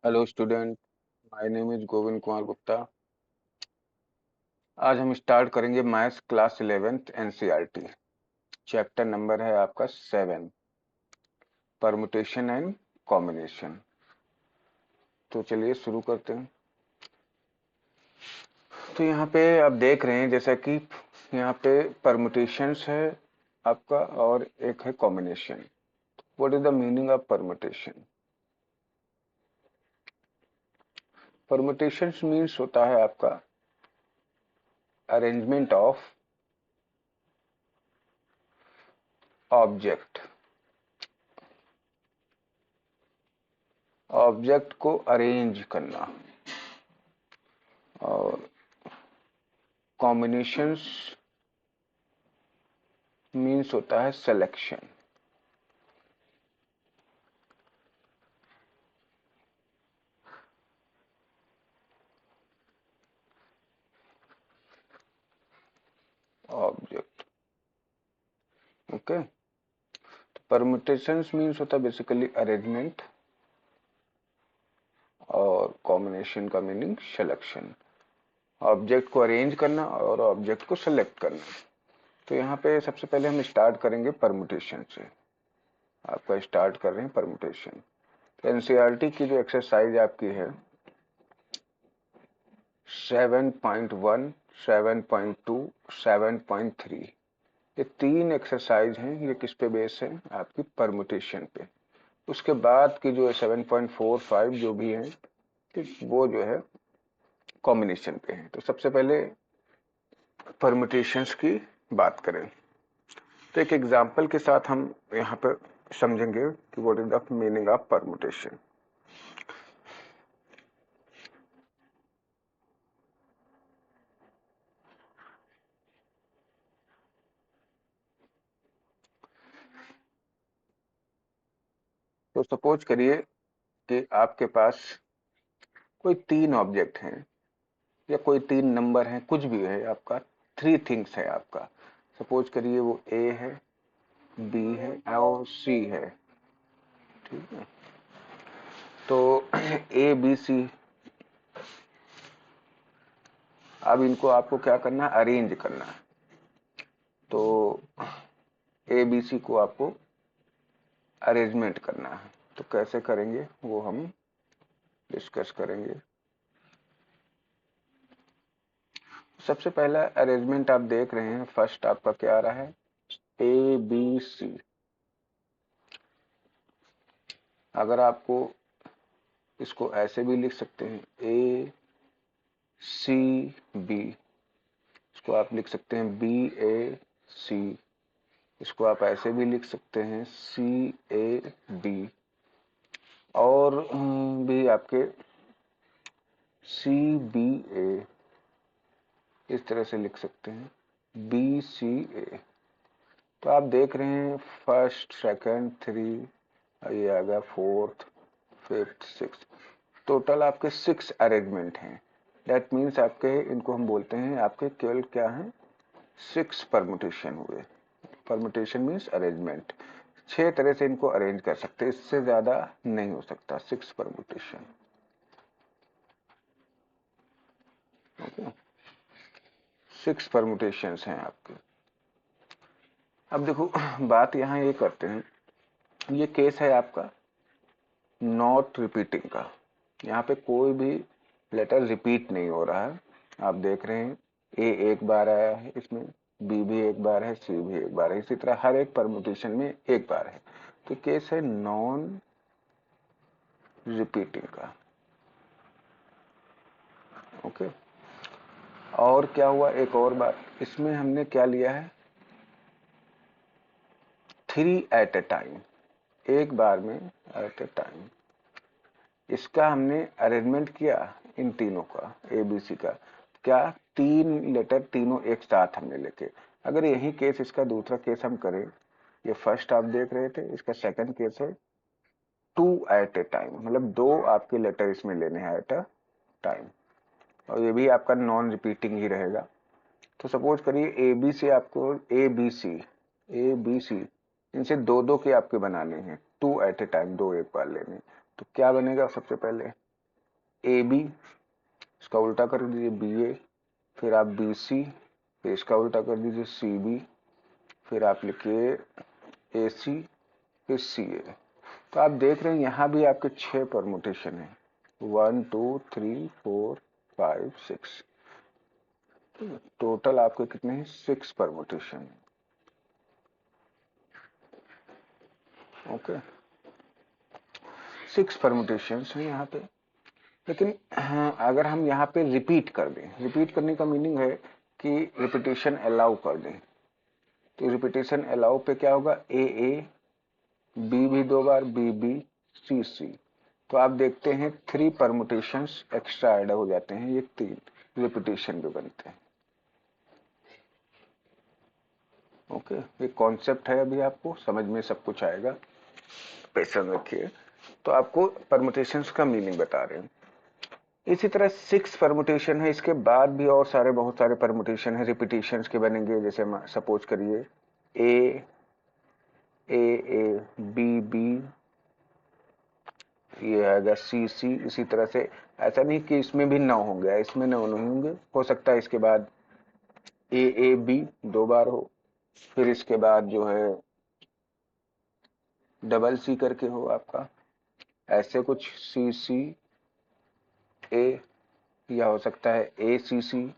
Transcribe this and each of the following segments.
Hello student, my name is Govind Kumar Gupta. आज हम start करेंगे maths class 11th NCERT. Chapter number है आपका 7, परमुटेशन एंड कॉम्बिनेशन। तो चलिए शुरू करते हैं। तो यहाँ पे आप देख रहे हैं जैसा कि यहाँ पे परमुटेशंस है आपका और एक है combination. What is the meaning of permutation? Permutations means होता है आपका अरेंजमेंट ऑफ ऑब्जेक्ट। ऑब्जेक्ट को अरेंज करना। और कॉम्बिनेशंस मीन्स होता है selection. Object, okay. Permutations means होता है बेसिकली अरेंजमेंट और कॉम्बिनेशन का मीनिंग सिलेक्शन। ऑब्जेक्ट को अरेंज करना और ऑब्जेक्ट को सेलेक्ट करना। तो यहाँ पे सबसे पहले हम स्टार्ट करेंगे परम्यूटेशन से। आपका स्टार्ट कर रहे हैं परम्यूटेशन। एनसीईआरटी की जो एक्सरसाइज आपकी है 7.1, 7.2, 7.3, ये तीन एक्सरसाइज हैं। ये किस पे बेस है? आपकी परम्यूटेशन पे। उसके बाद की जो है 7.45 जो भी है वो जो है कॉम्बिनेशन पे है। तो सबसे पहले परम्यूटेशंस की बात करें तो एक एग्जांपल के साथ हम यहाँ पर समझेंगे कि what is the meaning of permutation. तो सपोज करिए कि आपके पास कोई तीन ऑब्जेक्ट हैं या कोई तीन नंबर हैं, कुछ भी है आपका। थ्री थिंग्स है आपका। सपोज करिए वो ए है, बी है और सी है। ठीक है। तो ए बी सी, अब इनको आपको क्या करना है? अरेंज करना है। तो ए बी सी को आपको अरेंजमेंट करना है। तो कैसे करेंगे वो हम डिस्कस करेंगे। सबसे पहला अरेंजमेंट आप देख रहे हैं, फर्स्ट आपका क्या आ रहा है? A B C. अगर आपको इसको ऐसे भी लिख सकते हैं ए सी बी, इसको आप लिख सकते हैं बी ए सी, इसको आप ऐसे भी लिख सकते हैं सी ए बी, और भी आपके सी बी ए, इस तरह से लिख सकते हैं बी सी ए। तो आप देख रहे हैं फर्स्ट, सेकंड, थ्री, ये आ गया फोर्थ, फिफ्थ, सिक्स। टोटल आपके 6 अरेंजमेंट हैं। दैट मीन्स आपके, इनको हम बोलते हैं आपके केवल क्या है? 6 परमुटेशन हुए। Permutation means arrangement. 6 तरह से इनको अरेंज कर सकते हैं, इससे ज्यादा नहीं हो सकता। 6 परमुटेशन, ओके। 6 परमुटेशंस हैं आपके। अब देखो बात यहाँ ये करते हैं, ये केस है आपका नॉट रिपीटिंग का। यहाँ पे कोई भी लेटर रिपीट नहीं हो रहा है। आप देख रहे हैं ए एक बार आया है इसमें, बी भी एक बार है, सी भी एक बार है, इसी तरह हर एक परमुटेशन में एक बार है। तो केस है नॉन रिपीटिंग का, ओके। और क्या हुआ, एक और बात, इसमें हमने क्या लिया है? 3 एट ए टाइम, एक बार में, एट ए टाइम। इसका हमने अरेंजमेंट किया इन तीनों का, ए बी सी का। क्या? तीन लेटर तीनों एक साथ हमने लेके। अगर यही केस, इसका दूसरा केस हम करें, ये फर्स्ट आप देख रहे थे, इसका सेकंड केस है 2 एट ए टाइम, मतलब दो आपके लेटर इसमें लेने हैं एट अ टाइम, और ये भी आपका नॉन रिपीटिंग ही रहेगा। तो सपोज करिए ए बी से आपको, ए बी सी, ए बी सी, इनसे दो दो के आपके बनाने हैं, 2 एट ए टाइम, दो एक बार लेने। तो क्या बनेगा सबसे पहले? ए बी, इसका उल्टा कर दीजिए बी ए, फिर आप बी सी, फिर इसका उल्टा कर दीजिए सी बी, फिर आप लिखिए ए सी, फिर सी ए। तो आप देख रहे हैं यहाँ भी आपके 6 परमुटेशन है, 1 2 3 4 5 6, टोटल आपके कितने हैं 6 परमुटेशन। ओके, 6 परमुटेशन है यहाँ पे। लेकिन हाँ, अगर हम यहाँ पे रिपीट कर दें, रिपीट करने का मीनिंग है कि रिपीटेशन अलाउ कर दें, तो रिपीटेशन अलाउ पे क्या होगा, ए ए, बी भी 2 बार, बी बी, सी सी। तो आप देखते हैं 3 परमुटेशंस एक्स्ट्रा ऐड हो जाते हैं, ये 3 रिपीटेशन भी बनते हैं। ओके, ये कॉन्सेप्ट है, अभी आपको समझ में सब कुछ आएगा, पैसा रखिए। तो आपको परमुटेशंस का मीनिंग बता रहे हैं। इसी तरह 6 परमुटेशन है, इसके बाद भी और सारे बहुत सारे परमुटेशन है, रिपीटेशंस के बनेंगे। जैसे सपोज करिए ए ए ए, बी बी, ये आएगा सी सी। इसी तरह से ऐसा नहीं कि इसमें भी 9 होंगे, इसमें 9 नहीं होंगे, हो सकता है इसके बाद ए ए बी 2 बार हो, फिर इसके बाद जो है डबल सी करके हो आपका, ऐसे कुछ सी सी ए, या हो सकता है ए सी सी,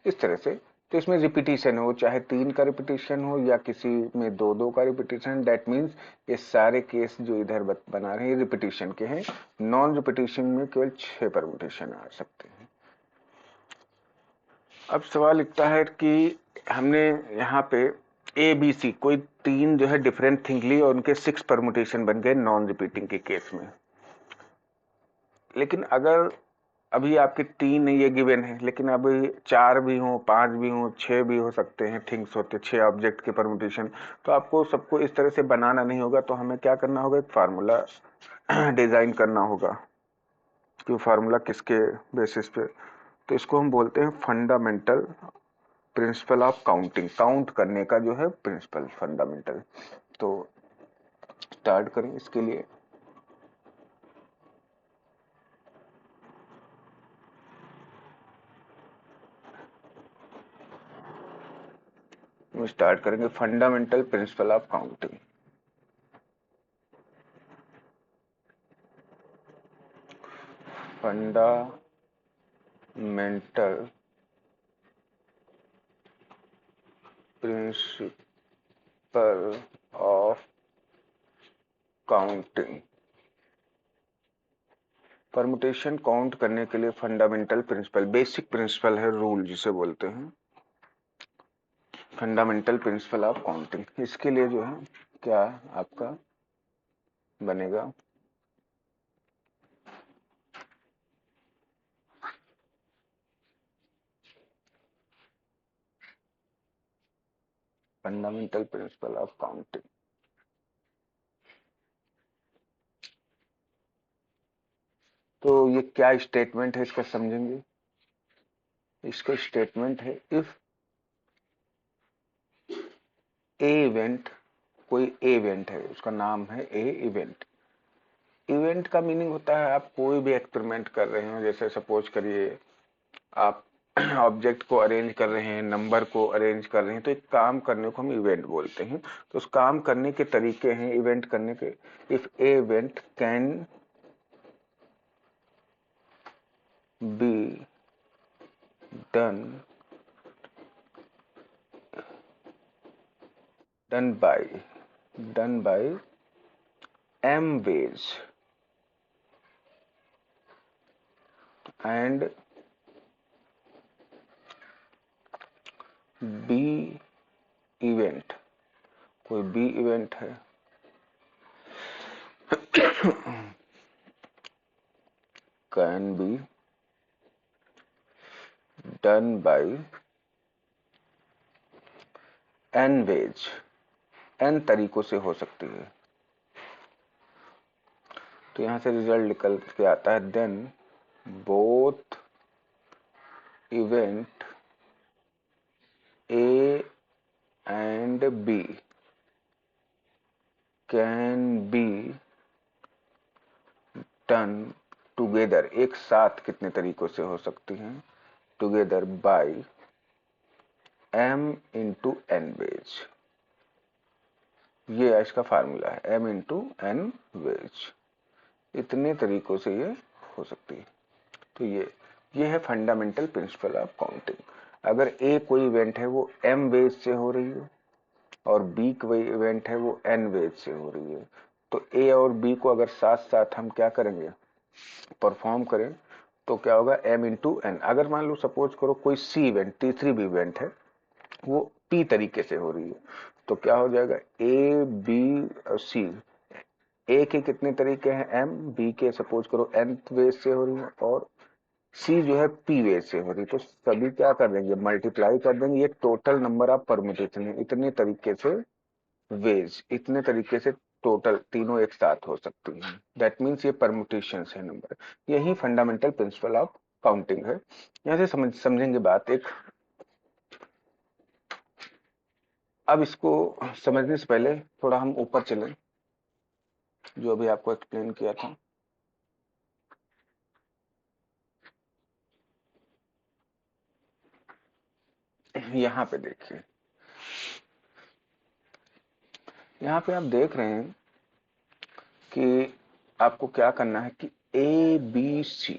इस तरह से। तो इसमें रिपीटिशन हो, चाहे 3 का रिपीटिशन हो या किसी में 2 का रिपीटिशन, दैट मीन्स ये सारे केस जो इधर बना रहे हैं रिपीटिशन के हैं। नॉन रिपीटिशन में केवल 6 परमुटेशन आ सकते हैं। अब सवाल लिखता है कि हमने यहाँ पे ए बी सी कोई 3 जो है डिफरेंट थिंग ली और उनके 6 परमुटेशन बन गए नॉन रिपीटिंग के केस में। लेकिन अगर अभी आपके 3 ये गिवन है, लेकिन अभी 4 भी हो, 5 भी हो, 6 भी हो सकते हैं, थिंग्स होते 6 ऑब्जेक्ट के परमुटेशन। तो आपको सबको इस तरह से बनाना नहीं होगा, तो हमें क्या करना होगा, एक फार्मूला डिजाइन करना होगा कि फार्मूला किसके बेसिस पे। तो इसको हम बोलते हैं fundamental principle of counting, count करने का जो है प्रिंसिपल, फंडामेंटल। तो स्टार्ट करें इसके लिए। स्टार्ट करेंगे fundamental principle of counting. Fundamental principle of counting. Permutation count करने के लिए फंडामेंटल प्रिंसिपल, बेसिक प्रिंसिपल है, रूल जिसे बोलते हैं फंडामेंटल प्रिंसिपल ऑफ काउंटिंग। इसके लिए जो है क्या आपका बनेगा, फंडामेंटल प्रिंसिपल ऑफ काउंटिंग। तो ये क्या स्टेटमेंट है, इसका समझेंगे। इसका स्टेटमेंट है, इफ ए इवेंट, कोई ए इवेंट है, उसका नाम है ए इवेंट। इवेंट का मीनिंग होता है आप कोई भी एक्सपेरिमेंट कर रहे हो, जैसे सपोज करिए आप ऑब्जेक्ट को अरेंज कर रहे हैं, नंबर को अरेंज कर रहे हैं, तो एक काम करने को हम इवेंट बोलते हैं। तो उस काम करने के तरीके हैं इवेंट करने के। If A event can be done done by m ways and b event, कोई बी इवेंट है can be done by n ways, n तरीकों से हो सकती है। तो यहां से रिजल्ट निकल के आता है, then both event A and B can be done together, एक साथ कितने तरीकों से हो सकती हैं, together by m into n ways, ये इसका फार्मूला है, m इंटू एन वेज, इतने तरीकों से ये हो सकती है। तो ये है फंडामेंटल प्रिंसिपल ऑफ काउंटिंग। अगर ए कोई इवेंट है वो m वेज से हो रही है और बी कोई इवेंट है वो n वेज से हो रही है, तो ए और बी को अगर साथ साथ हम क्या करेंगे, परफॉर्म करें, तो क्या होगा, m इंटू एन। अगर मान लो सपोज करो कोई सी इवेंट, तीसरी भी इवेंट है, वो p तरीके से हो रही है, तो क्या हो जाएगा, ए बी और सी, ए के कितने तरीके हैं m, बी के सपोज करो n वेज से हो रही है और सी जो है p वेज से हो रही है, तो सभी क्या कर देंगे, मल्टीप्लाई कर देंगे, ये टोटल नंबर ऑफ परम्यूटेशन है, इतने तरीके से वेज, इतने तरीके से टोटल तीनों एक साथ हो सकती हैं। दैट मीन्स ये परम्यूटेशन है नंबर, यही फंडामेंटल प्रिंसिपल ऑफ काउंटिंग है। यहां से समझेंगे बात एक। अब इसको समझने से पहले थोड़ा हम ऊपर चलें, जो अभी आपको एक्सप्लेन किया था। यहाँ पे देखिए, यहाँ पे आप देख रहे हैं कि आपको क्या करना है कि ए बी सी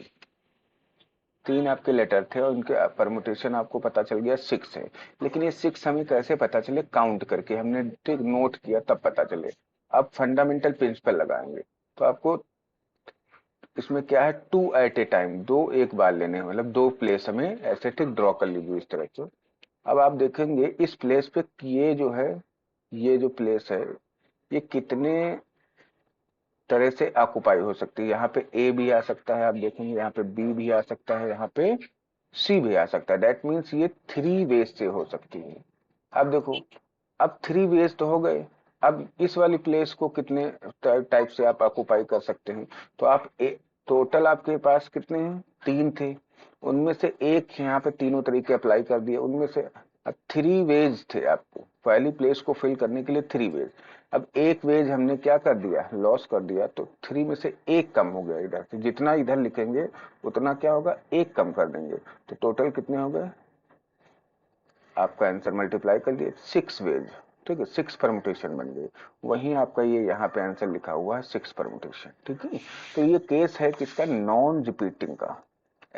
तीन आपके लेटर थे और उनके परमुटेशन आपको पता चल गया 6 है, लेकिन ये 6 हमें कैसे पता चले, काउंट करके हमने ठीक नोट किया तब पता चले। अब फंडामेंटल प्रिंसिपल लगाएंगे, तो आपको इसमें क्या है, 2 एट ए टाइम, दो एक बार लेने हैं, मतलब दो प्लेस हमें ऐसे ठीक ड्रॉ कर लीजिए इस तरह से। अब आप देखेंगे इस प्लेस पे ये जो है, ये जो प्लेस है, ये कितने तरह से ऑक्युपाई हो सकती है। यहाँ पे ए भी आ सकता है, आप देखेंगे यहाँ पे बी भी आ सकता है, यहाँ पे सी भी आ सकता है। दैट मीन्स ये 3 वेज से हो सकती है। अब देखो, अब 3 वेज तो हो गए, अब इस वाली प्लेस को कितने टाइप से आप ऑक्युपाई कर सकते हैं, तो आप टोटल आपके पास कितने हैं, 3 थे, उनमें से एक यहाँ पे तीनों तरीके अप्लाई कर दिए, उनमें से 3 वेज थे आपको पहली प्लेस को फिल करने के लिए, 3 वेज। अब एक वेज हमने क्या कर दिया, लॉस कर दिया, तो 3 में से एक कम हो गया, इधर से जितना इधर लिखेंगे उतना क्या होगा, एक कम कर देंगे, तो टोटल कितने हो गए, आपका आंसर मल्टीप्लाई कर दिए 6 वेज, ठीक है, 6 परमुटेशन बन गए। वहीं आपका ये यहाँ पे आंसर लिखा हुआ है 6 परमुटेशन, ठीक है। तो ये केस है किसका, नॉन रिपीटिंग का,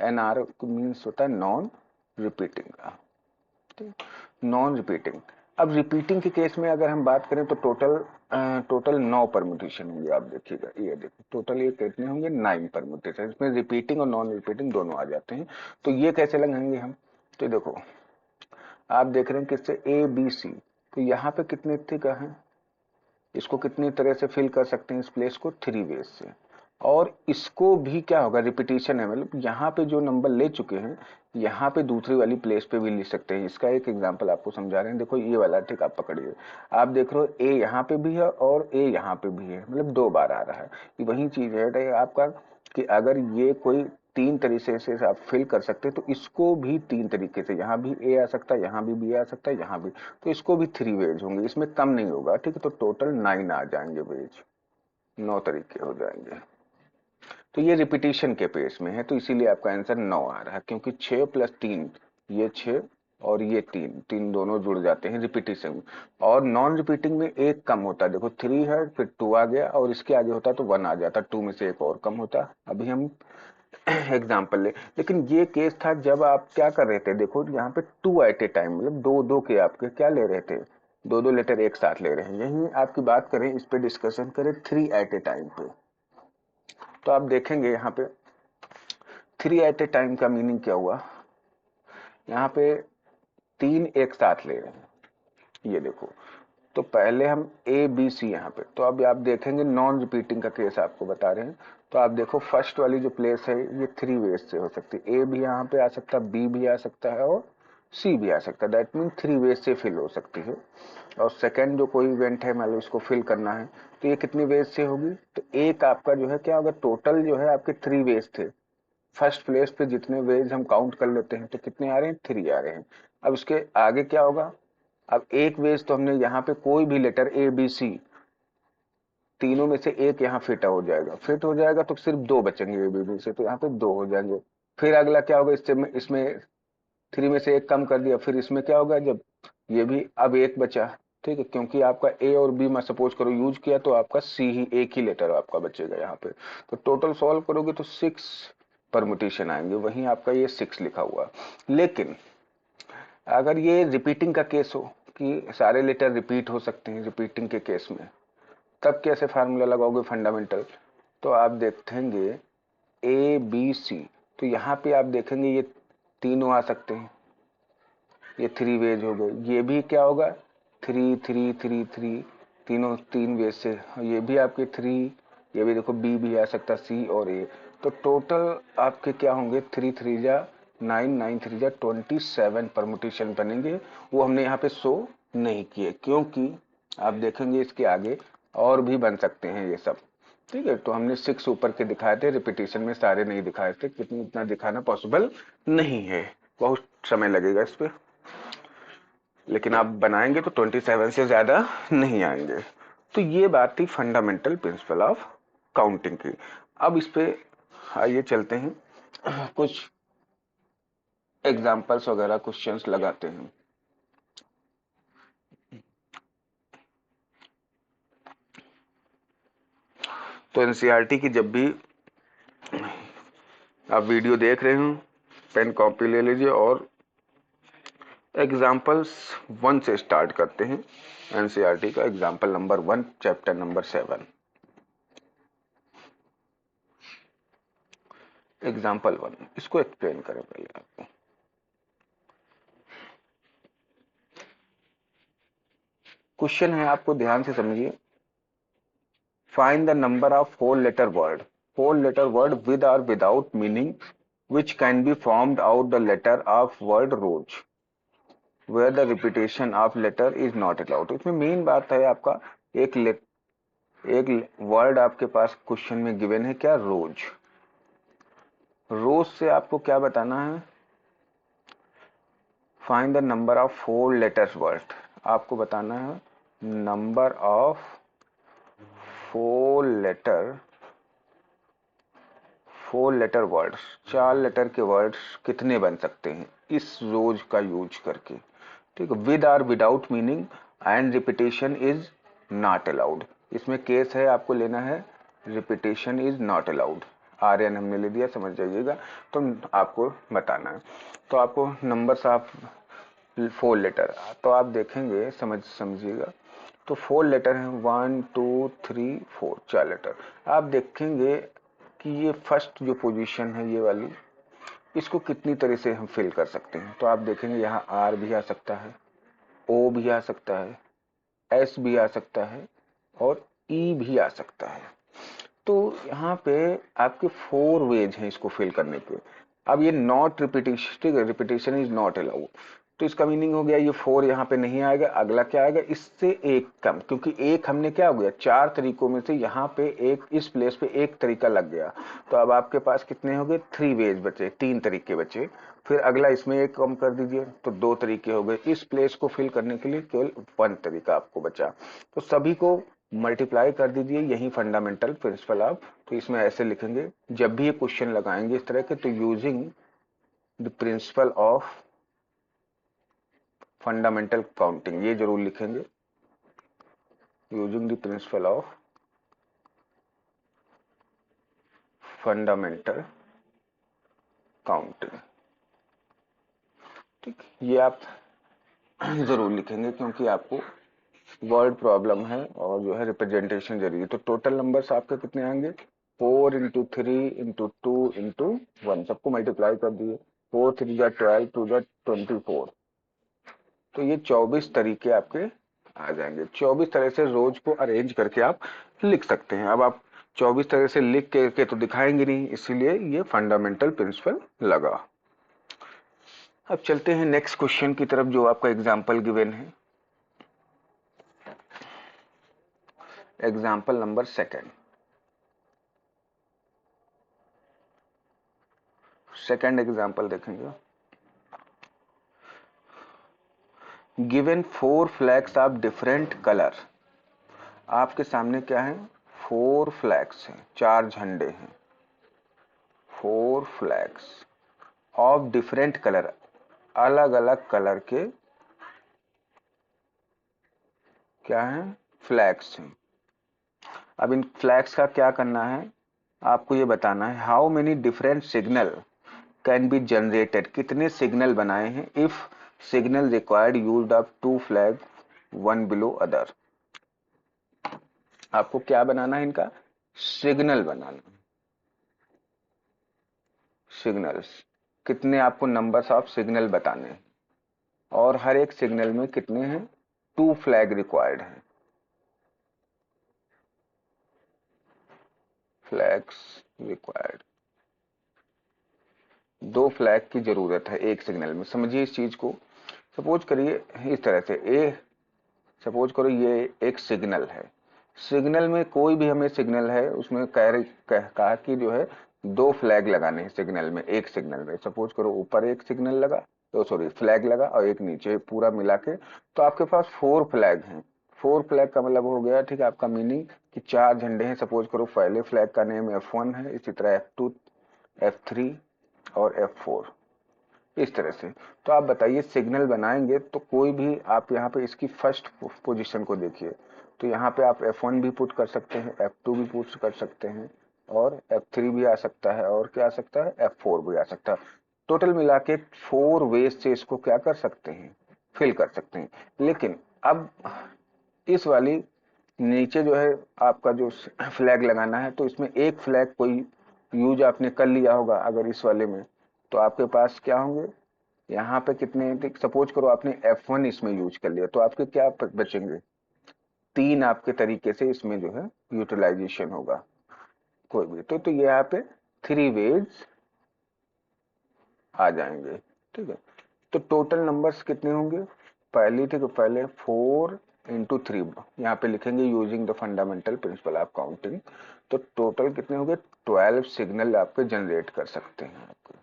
NR मीन्स होता है नॉन रिपीटिंग का, नॉन रिपीटिंग। अब रिपीटिंग के केस में अगर हम बात करें तो टोटल 9 परम्यूटेशन होंगे। आप देखिएगा, ये देखो टोटल ये कितने होंगे, 9 परम्यूटेशन, इसमें रिपीटिंग और नॉन रिपीटिंग दोनों आ जाते हैं। तो ये कैसे लगाएंगे हम, तो देखो आप देख रहे हैं किससे, ए बी सी, तो यहाँ पे कितने थे का है, इसको कितनी तरह से फिल कर सकते हैं इस प्लेस को, 3 वेज से। और इसको भी क्या होगा, रिपीटिशन है, मतलब यहाँ पे जो नंबर ले चुके हैं यहाँ पे दूसरी वाली प्लेस पे भी लिख सकते हैं। इसका एक एग्जांपल आपको समझा रहे हैं, देखो ये वाला, ठीक, आप पकड़िए, आप देख रहे हो ए यहाँ पे भी है और ए यहाँ पे भी है, मतलब 2 बार आ रहा है। वही चीज है आपका कि अगर ये कोई 3 तरीके से आप फिल कर सकते हैं, तो इसको भी 3 तरीके से, यहाँ भी ए आ सकता है, यहाँ भी बी आ सकता है, यहाँ भी, तो इसको भी 3 वेज होंगे, इसमें कम नहीं होगा, ठीक है। तो टोटल 9 आ जाएंगे वेज, 9 तरीके हो जाएंगे। तो ये रिपीटिशन के पेस में है, तो इसीलिए आपका आंसर 9 आ रहा है, क्योंकि 6 प्लस 3, ये 6 और ये 3, 3 दोनों जुड़ जाते हैं रिपीटिशन में। और नॉन रिपीटिंग में एक कम होता है, देखो 3 है, फिर 2 आ गया और इसके आगे होता तो 1 आ जाता, 2 में से एक और कम होता। अभी हम एग्जाम्पल ले, लेकिन ये केस था जब आप क्या कर रहे थे, देखो यहाँ पे 2 एट ए टाइम, मतलब दो दो के आपके क्या ले रहे थे, दो दो लेटर एक साथ ले रहे हैं। यही आपकी बात करें, इस पे डिस्कशन करें 3 एट ए टाइम पे, तो आप देखेंगे यहाँ पे 3 एट ए टाइम का मीनिंग क्या हुआ, यहाँ पे 3 एक साथ ले रहे हैं, ये देखो। तो पहले हम ए बी सी यहाँ पे, तो अब आप देखेंगे नॉन रिपीटिंग का केस आपको बता रहे हैं, तो आप देखो फर्स्ट वाली जो प्लेस है ये 3 वेज से हो सकती है, ए भी यहाँ पे आ सकता है, बी भी आ सकता है और सी भी आ सकता है, दैट मीन 3 वेज से फिल हो सकती है। और सेकंड जो कोई इवेंट है, मान लो इसको फिल करना है, तो ये कितनी वेज से होगी, तो एक आपका जो है क्या होगा, टोटल जो है आपके 3 वेज थे, फर्स्ट प्लेस पे जितने वेज हम काउंट कर लेते हैं तो कितने आ रहे हैं, 3 आ रहे हैं। अब इसके आगे क्या होगा, अब एक वेज तो हमने यहाँ पे कोई भी लेटर ए बी सी तीनों में से एक यहाँ फिट हो जाएगा, फिट हो जाएगा तो सिर्फ 2 बचेंगे ए बी बी से, तो यहाँ पे 2 हो जाएंगे। फिर अगला क्या होगा, इसमें 3 में से एक कम कर दिया, फिर इसमें क्या होगा, जब ये भी अब एक बचा, ठीक है, क्योंकि आपका ए और बी मैं सपोज करो यूज किया तो आपका सी ही एक ही लेटर आपका बचेगा यहाँ पे। तो टोटल सॉल्व करोगे तो 6 परमुटेशन आएंगे, वहीं आपका ये 6 लिखा हुआ। लेकिन अगर ये रिपीटिंग का केस हो कि सारे लेटर रिपीट हो सकते हैं, रिपीटिंग के केस में तब कैसे फार्मूला लगाओगे फंडामेंटल, तो आप देखेंगे ए बी सी, तो यहाँ पे आप देखेंगे ये तीनों आ सकते हैं, ये 3 वेज हो गए, ये भी क्या होगा 3 3 3 3, तीनों 3 वेज से, ये भी आपके 3, ये भी देखो बी भी आ सकता, सी और ए। तो टोटल आपके क्या होंगे 3 3 जा 9, 9 3 जा 27 परमुटेशन बनेंगे। वो हमने यहाँ पे शो नहीं किए क्योंकि आप देखेंगे इसके आगे और भी बन सकते हैं ये सब, ठीक है। तो हमने 6 ऊपर के दिखाए थे, रिपीटेशन में सारे नहीं दिखाए थे, कितनी इतना दिखाना पॉसिबल नहीं है, बहुत समय लगेगा इस पे, लेकिन आप बनाएंगे तो 27 से ज्यादा नहीं आएंगे। तो ये बात थी फंडामेंटल प्रिंसिपल ऑफ काउंटिंग की। अब इस पे आइए चलते हैं, कुछ एग्जाम्पल्स वगैरह क्वेश्चंस लगाते हैं। तो एनसीईआरटी की जब भी आप वीडियो देख रहे हो, पेन कॉपी ले लीजिए और एग्जाम्पल्स 1 से स्टार्ट करते हैं। एनसीईआरटी का example number 1, chapter number 7। Example 1, इसको एक्सप्लेन करें पहले आपको। क्वेश्चन है, आपको ध्यान से समझिए। Find the number of 4 letter word, 4 letter word with और without meaning which can be formed out the letter of word rose where the repetition of letter is not allowed। इसमें मेन बात है आपका एक वर्ड आपके पास question में given है, क्या, रोज। रोज से आपको क्या बताना है, find the number of 4 letters word, आपको बताना है number of 4 letter words, 4 letter के वर्ड्स कितने बन सकते हैं इस रोज का यूज करके, ठीक है। विद और without meaning and repetition is not allowed, इसमें केस है आपको लेना है repetition is not allowed, Aryan हमने ले दिया, समझ जाइएगा। तो आपको बताना है, तो आपको नंबर्स ऑफ 4 लेटर, तो आप देखेंगे समझिएगा, तो 4 लेटर हैं, 1 2 3 4, 4 लेटर। आप देखेंगे कि ये फर्स्ट जो पोजीशन है ये वाली, इसको कितनी तरह से हम फिल कर सकते हैं। तो आप देखेंगे यहाँ आर भी आ सकता है, ओ भी आ सकता है, एस भी आ सकता है और ई भी आ सकता है। तो यहाँ पे आपके 4 वेज हैं इसको फिल करने के। अब ये नॉट रिपीटेशन, ठीक है, रिपीटेशन इज नॉट अलाउड, तो इसका मीनिंग हो गया ये 4 यहाँ पे नहीं आएगा, अगला क्या आएगा, इससे एक कम, क्योंकि एक हमने क्या हो गया 4 तरीकों में से यहाँ पे एक, इस प्लेस पे एक तरीका लग गया, तो अब आपके पास कितने हो गए 3 वेज बचे, 3 तरीके बचे। फिर अगला इसमें एक कम कर दीजिए तो 2 तरीके हो गए, इस प्लेस को फिल करने के लिए केवल 1 तरीका आपको बचा, तो सभी को मल्टीप्लाई कर दीजिए, यही फंडामेंटल प्रिंसिपल आप। तो इसमें ऐसे लिखेंगे, जब भी ये क्वेश्चन लगाएंगे इस तरह के, तो using the principle of fundamental counting, ये जरूर लिखेंगे, using the principle of fundamental counting, ठीक, ये आप जरूर लिखेंगे क्योंकि आपको वर्ड प्रॉब्लम है और जो है रिप्रेजेंटेशन जरूरी है। तो टोटल नंबर्स आपके कितने आएंगे, 4 इंटू 3 इंटू 2 इंटू 1, सबको मल्टीप्लाई कर दिए, 4 3 जा 12, 2 जा 24, तो ये 24 तरीके आपके आ जाएंगे। 24 तरह से रोज को अरेंज करके आप लिख सकते हैं। अब आप 24 तरह से लिख के तो दिखाएंगे नहीं, इसीलिए ये फंडामेंटल प्रिंसिपल लगा। अब चलते हैं नेक्स्ट क्वेश्चन की तरफ जो आपका एग्जाम्पल गिवन है, एग्जाम्पल नंबर 2। सेकेंड एग्जाम्पल देखेंगे, given 4 flags of different colour, आपके सामने क्या है 4 फ्लैग्स हैं, 4 झंडे हैं, 4 फ्लैग्स ऑफ डिफरेंट कलर, अलग अलग कलर के क्या हैं, फ्लैग्स हैं। अब इन फ्लैग्स का क्या करना है, आपको ये बताना है how many different signal can be generated, कितने सिग्नल बनाए हैं if signal required used up 2 flag one below other. आपको क्या बनाना है, इनका सिग्नल बनाना, सिग्नल्स, कितने आपको नंबर्स ऑफ सिग्नल बताने हैं, और हर एक सिग्नल में कितने हैं, 2 फ्लैग रिक्वायर्ड है, फ्लैग्स रिक्वायर्ड, 2 फ्लैग की जरूरत है एक सिग्नल में। समझिए इस चीज को, सपोज करिए इस तरह से, सपोज करो ये एक सिग्नल है, सिग्नल में कोई भी हमें सिग्नल है उसमें कहा कि जो है 2 फ्लैग लगाने हैं सिग्नल में, एक सिग्नल में सपोज करो ऊपर एक सिग्नल लगा, तो सॉरी फ्लैग लगा, और एक नीचे, पूरा मिला के तो आपके पास 4 फ्लैग हैं। 4 फ्लैग का मतलब हो गया, ठीक है, आपका मीनिंग कि 4 झंडे हैं। सपोज करो पहले फ्लैग का नेम F1 है, इसी तरह F2, F3 और F4, इस तरह से। तो आप बताइए सिग्नल बनाएंगे तो कोई भी आप यहाँ पे इसकी फर्स्ट पोजीशन को देखिए, तो यहाँ पे आप F1 भी पुट कर सकते हैं, F2 भी पुट कर सकते हैं, और F3 भी आ सकता है, और क्या आ सकता है, F4 भी आ सकता है। टोटल मिला के 4 वेज से इसको क्या कर सकते हैं, फिल कर सकते हैं। लेकिन अब इस वाली नीचे जो है आपका जो फ्लैग लगाना है, तो इसमें एक फ्लैग कोई यूज आपने कर लिया होगा अगर इस वाले में, तो आपके पास क्या होंगे, यहाँ पे कितने, सपोज करो आपने F1 इसमें यूज कर लिया, तो आपके क्या बचेंगे, 3 आपके तरीके से इसमें जो है यूटिलाइजेशन होगा कोई भी। तो ये यहाँ पे 3 वेज आ जाएंगे, ठीक है। तो टोटल नंबर्स कितने होंगे, पहली, ठीक है, पहले 4 इंटू 3 यहाँ पे लिखेंगे using the fundamental principle of counting. तो टोटल कितने होंगे, 12 सिग्नल आपके जनरेट कर सकते हैं आपको,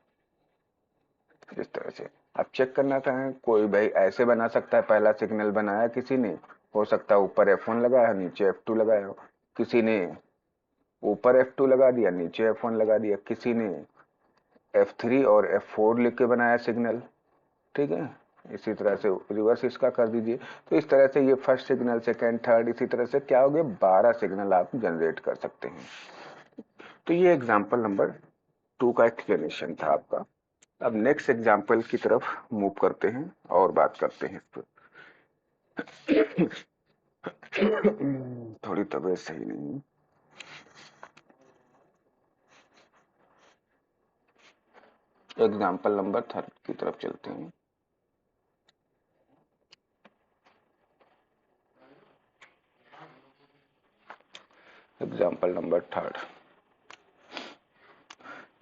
इस तरह से। आप चेक करना चाहें, कोई भाई ऐसे बना सकता है, पहला सिग्नल बनाया किसी ने, हो सकता है ऊपर F1 लगाया नीचे F2 लगाया हो, किसी ने ऊपर F2 लगा दिया नीचे F1 लगा दिया, किसी ने F3 और F4 लिख के बनाया सिग्नल, ठीक है। इसी तरह से रिवर्स इसका कर दीजिए। तो इस तरह से ये फर्स्ट सिग्नल, सेकंड, थर्ड, इसी तरह से क्या हो गया, 12 सिग्नल आप जनरेट कर सकते हैं। तो ये एग्जाम्पल नंबर 2 का एक्सप्लेनेशन था आपका। अब नेक्स्ट एग्जाम्पल की तरफ मूव करते हैं और बात करते हैं इस पर। थोड़ी तबीयत सही नहीं है। एग्जाम्पल नंबर 3 की तरफ चलते हैं। एग्जाम्पल नंबर 3,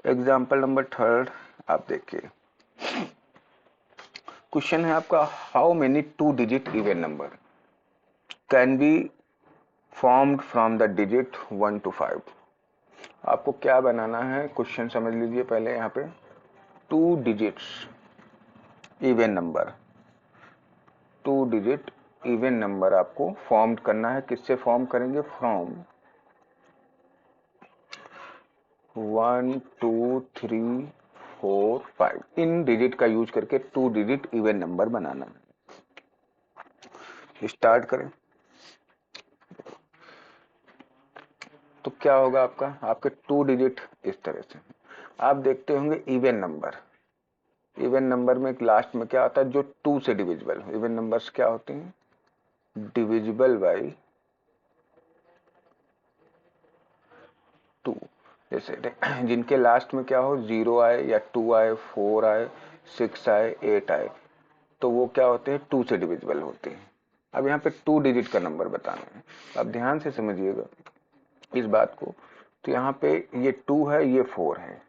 एग्जाम्पल नंबर 3 आप देखिए, क्वेश्चन है आपका, how many 2 digit even number can be formed from the digit 1 to 5। आपको क्या बनाना है, क्वेश्चन समझ लीजिए पहले। यहाँ पे 2 digits even number, 2 digit even number आपको फॉर्म करना है। किससे फॉर्म करेंगे, फ्रॉम 1 2 3 4 5, इन डिजिट का यूज करके 2 डिजिट इवन नंबर बनाना है। स्टार्ट करें तो क्या होगा आपका, आपके 2 डिजिट इस तरह से आप देखते होंगे। इवन नंबर, इवन नंबर में लास्ट में क्या आता है, जो 2 से डिविजिबल, इवन नंबर्स क्या होते हैं, डिविजिबल बाई 2। जैसे जिनके लास्ट में क्या हो, 0 आए या 2 आए, 4 आए, 6 आए, 8 आए, तो वो क्या होते हैं, 2 से डिविजिबल होते हैं। अब यहाँ पे 2 डिजिट का नंबर बताना है, अब ध्यान से समझिएगा इस बात को। तो यहाँ पे ये 2 है, ये 4 है,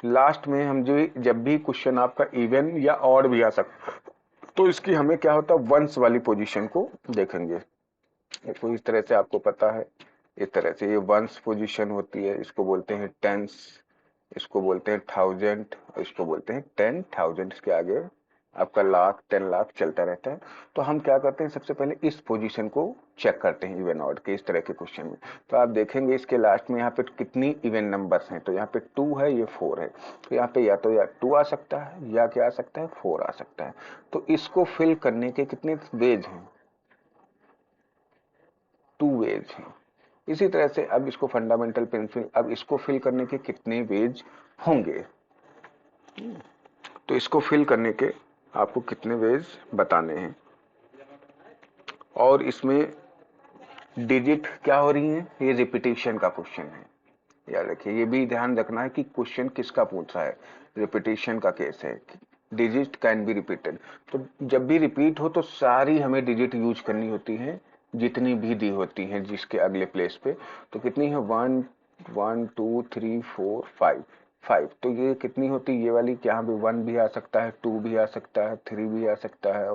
लास्ट में हम जो जब भी क्वेश्चन आपका इवन या ऑड भी आ सकता, तो इसकी हमें क्या होता है, वंस वाली पोजीशन को देखेंगे। तो इस तरह से आपको पता है, इस तरह से ये वंस पोजीशन होती है, इसको बोलते हैं टेंस, इसको बोलते हैं थाउजेंड, इसको बोलते हैं 10,000 के आगे आपका लाख 10 लाख चलता रहता है। तो हम क्या करते हैं, सबसे पहले इस पोजीशन को चेक करते हैं इवन ऑड के इस तरह के क्वेश्चन में। तो आप देखेंगे इसके लास्ट में यहाँ पे कितनी इवन नंबर्स हैं, तो यहाँ पे 2 है, ये 4 है, तो यहाँ पे या तो या 2 आ सकता है या क्या आ सकता है 4 आ सकता है। तो इसको फिल करने के कितने वेज हैं, 2 वेज हैं। इसी तरह से अब इसको फंडामेंटल प्रिंसिपल, अब इसको फिल करने के कितने वेज होंगे, तो इसको फिल करने के आपको कितने वेज बताने हैं। और इसमें डिजिट क्या हो रही है, ये रिपीटिशन का क्वेश्चन है, याद रखिए। ये भी ध्यान रखना है कि क्वेश्चन किसका पूछ रहा है, रिपीटिशन का केस है, डिजिट कैन बी रिपीटेड। तो जब भी रिपीट हो तो सारी हमें डिजिट यूज करनी होती है, जितनी भी दी होती हैं जिसके अगले प्लेस पे। तो कितनी है, 1 1 2 3 4 5 5। तो ये कितनी होती है, ये वाली, यहाँ पे 1 भी आ सकता है, 2 भी आ सकता है, 3 भी आ सकता है,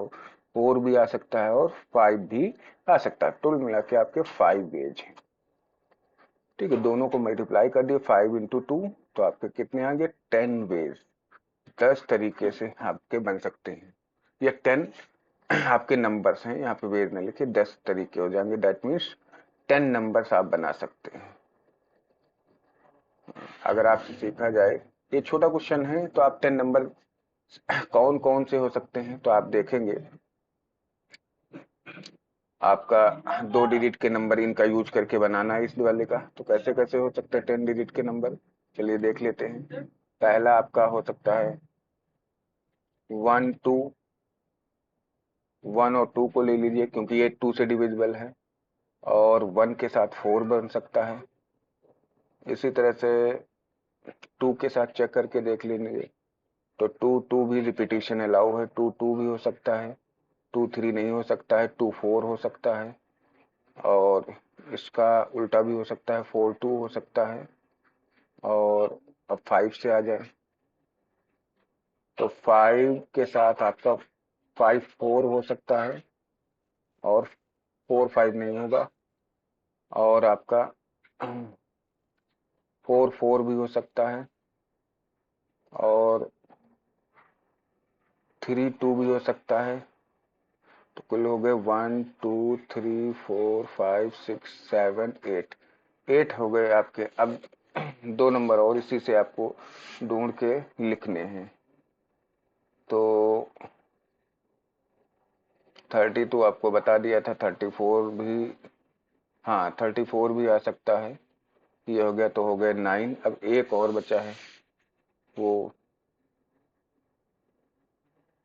4 भी आ सकता है और 5 भी आ सकता है। टोटल मिला के आपके 5 वेज हैं। ठीक है, दोनों को मल्टीप्लाई कर दिए 5 इंटू 2, तो आपके कितने आ गए 10 वेज। 10 तरीके से आपके बन सकते हैं, या 10 आपके नंबर्स हैं, यहाँ पे वेज नहीं लिखे, 10 तरीके हो जाएंगे। दैट मीन्स 10 नंबर्स आप बना सकते हैं। अगर आपसे सीखा जाए, ये छोटा क्वेश्चन है, तो आप 10 नंबर कौन कौन से हो सकते हैं, तो आप देखेंगे आपका 2 डिजिट के नंबर इनका यूज करके बनाना है इस वाले का। तो कैसे कैसे हो सकते हैं 10 डिजिट के नंबर, चलिए देख लेते हैं। पहला आपका हो सकता है 1 2, 1 और 2 को ले लीजिए क्योंकि ये 2 से डिविजिबल है, और 1 के साथ 4 बन सकता है। इसी तरह से 2 के साथ चेक करके देख लीजिए, तो 2 2 भी रिपीटिशन अलाउ है, 2 2 भी हो सकता है, 2 3 नहीं हो सकता है, 2 4 हो सकता है, और इसका उल्टा भी हो सकता है, 4 2 हो सकता है। और अब 5 से आ जाए, तो 5 के साथ आपका 5 4 हो सकता है, और 4 5 नहीं होगा, और आपका 4 4 भी हो सकता है, और 3 2 भी हो सकता है। तो कुल हो गए 1 2 3 4 5 6 7 8, 8 हो गए आपके। अब 2 नंबर और इसी से आपको ढूंढ के लिखने हैं। तो 32 आपको बता दिया था, 34 भी, हाँ 34 भी आ सकता है। ये हो गया, तो हो गए 9। अब एक और बचा है, वो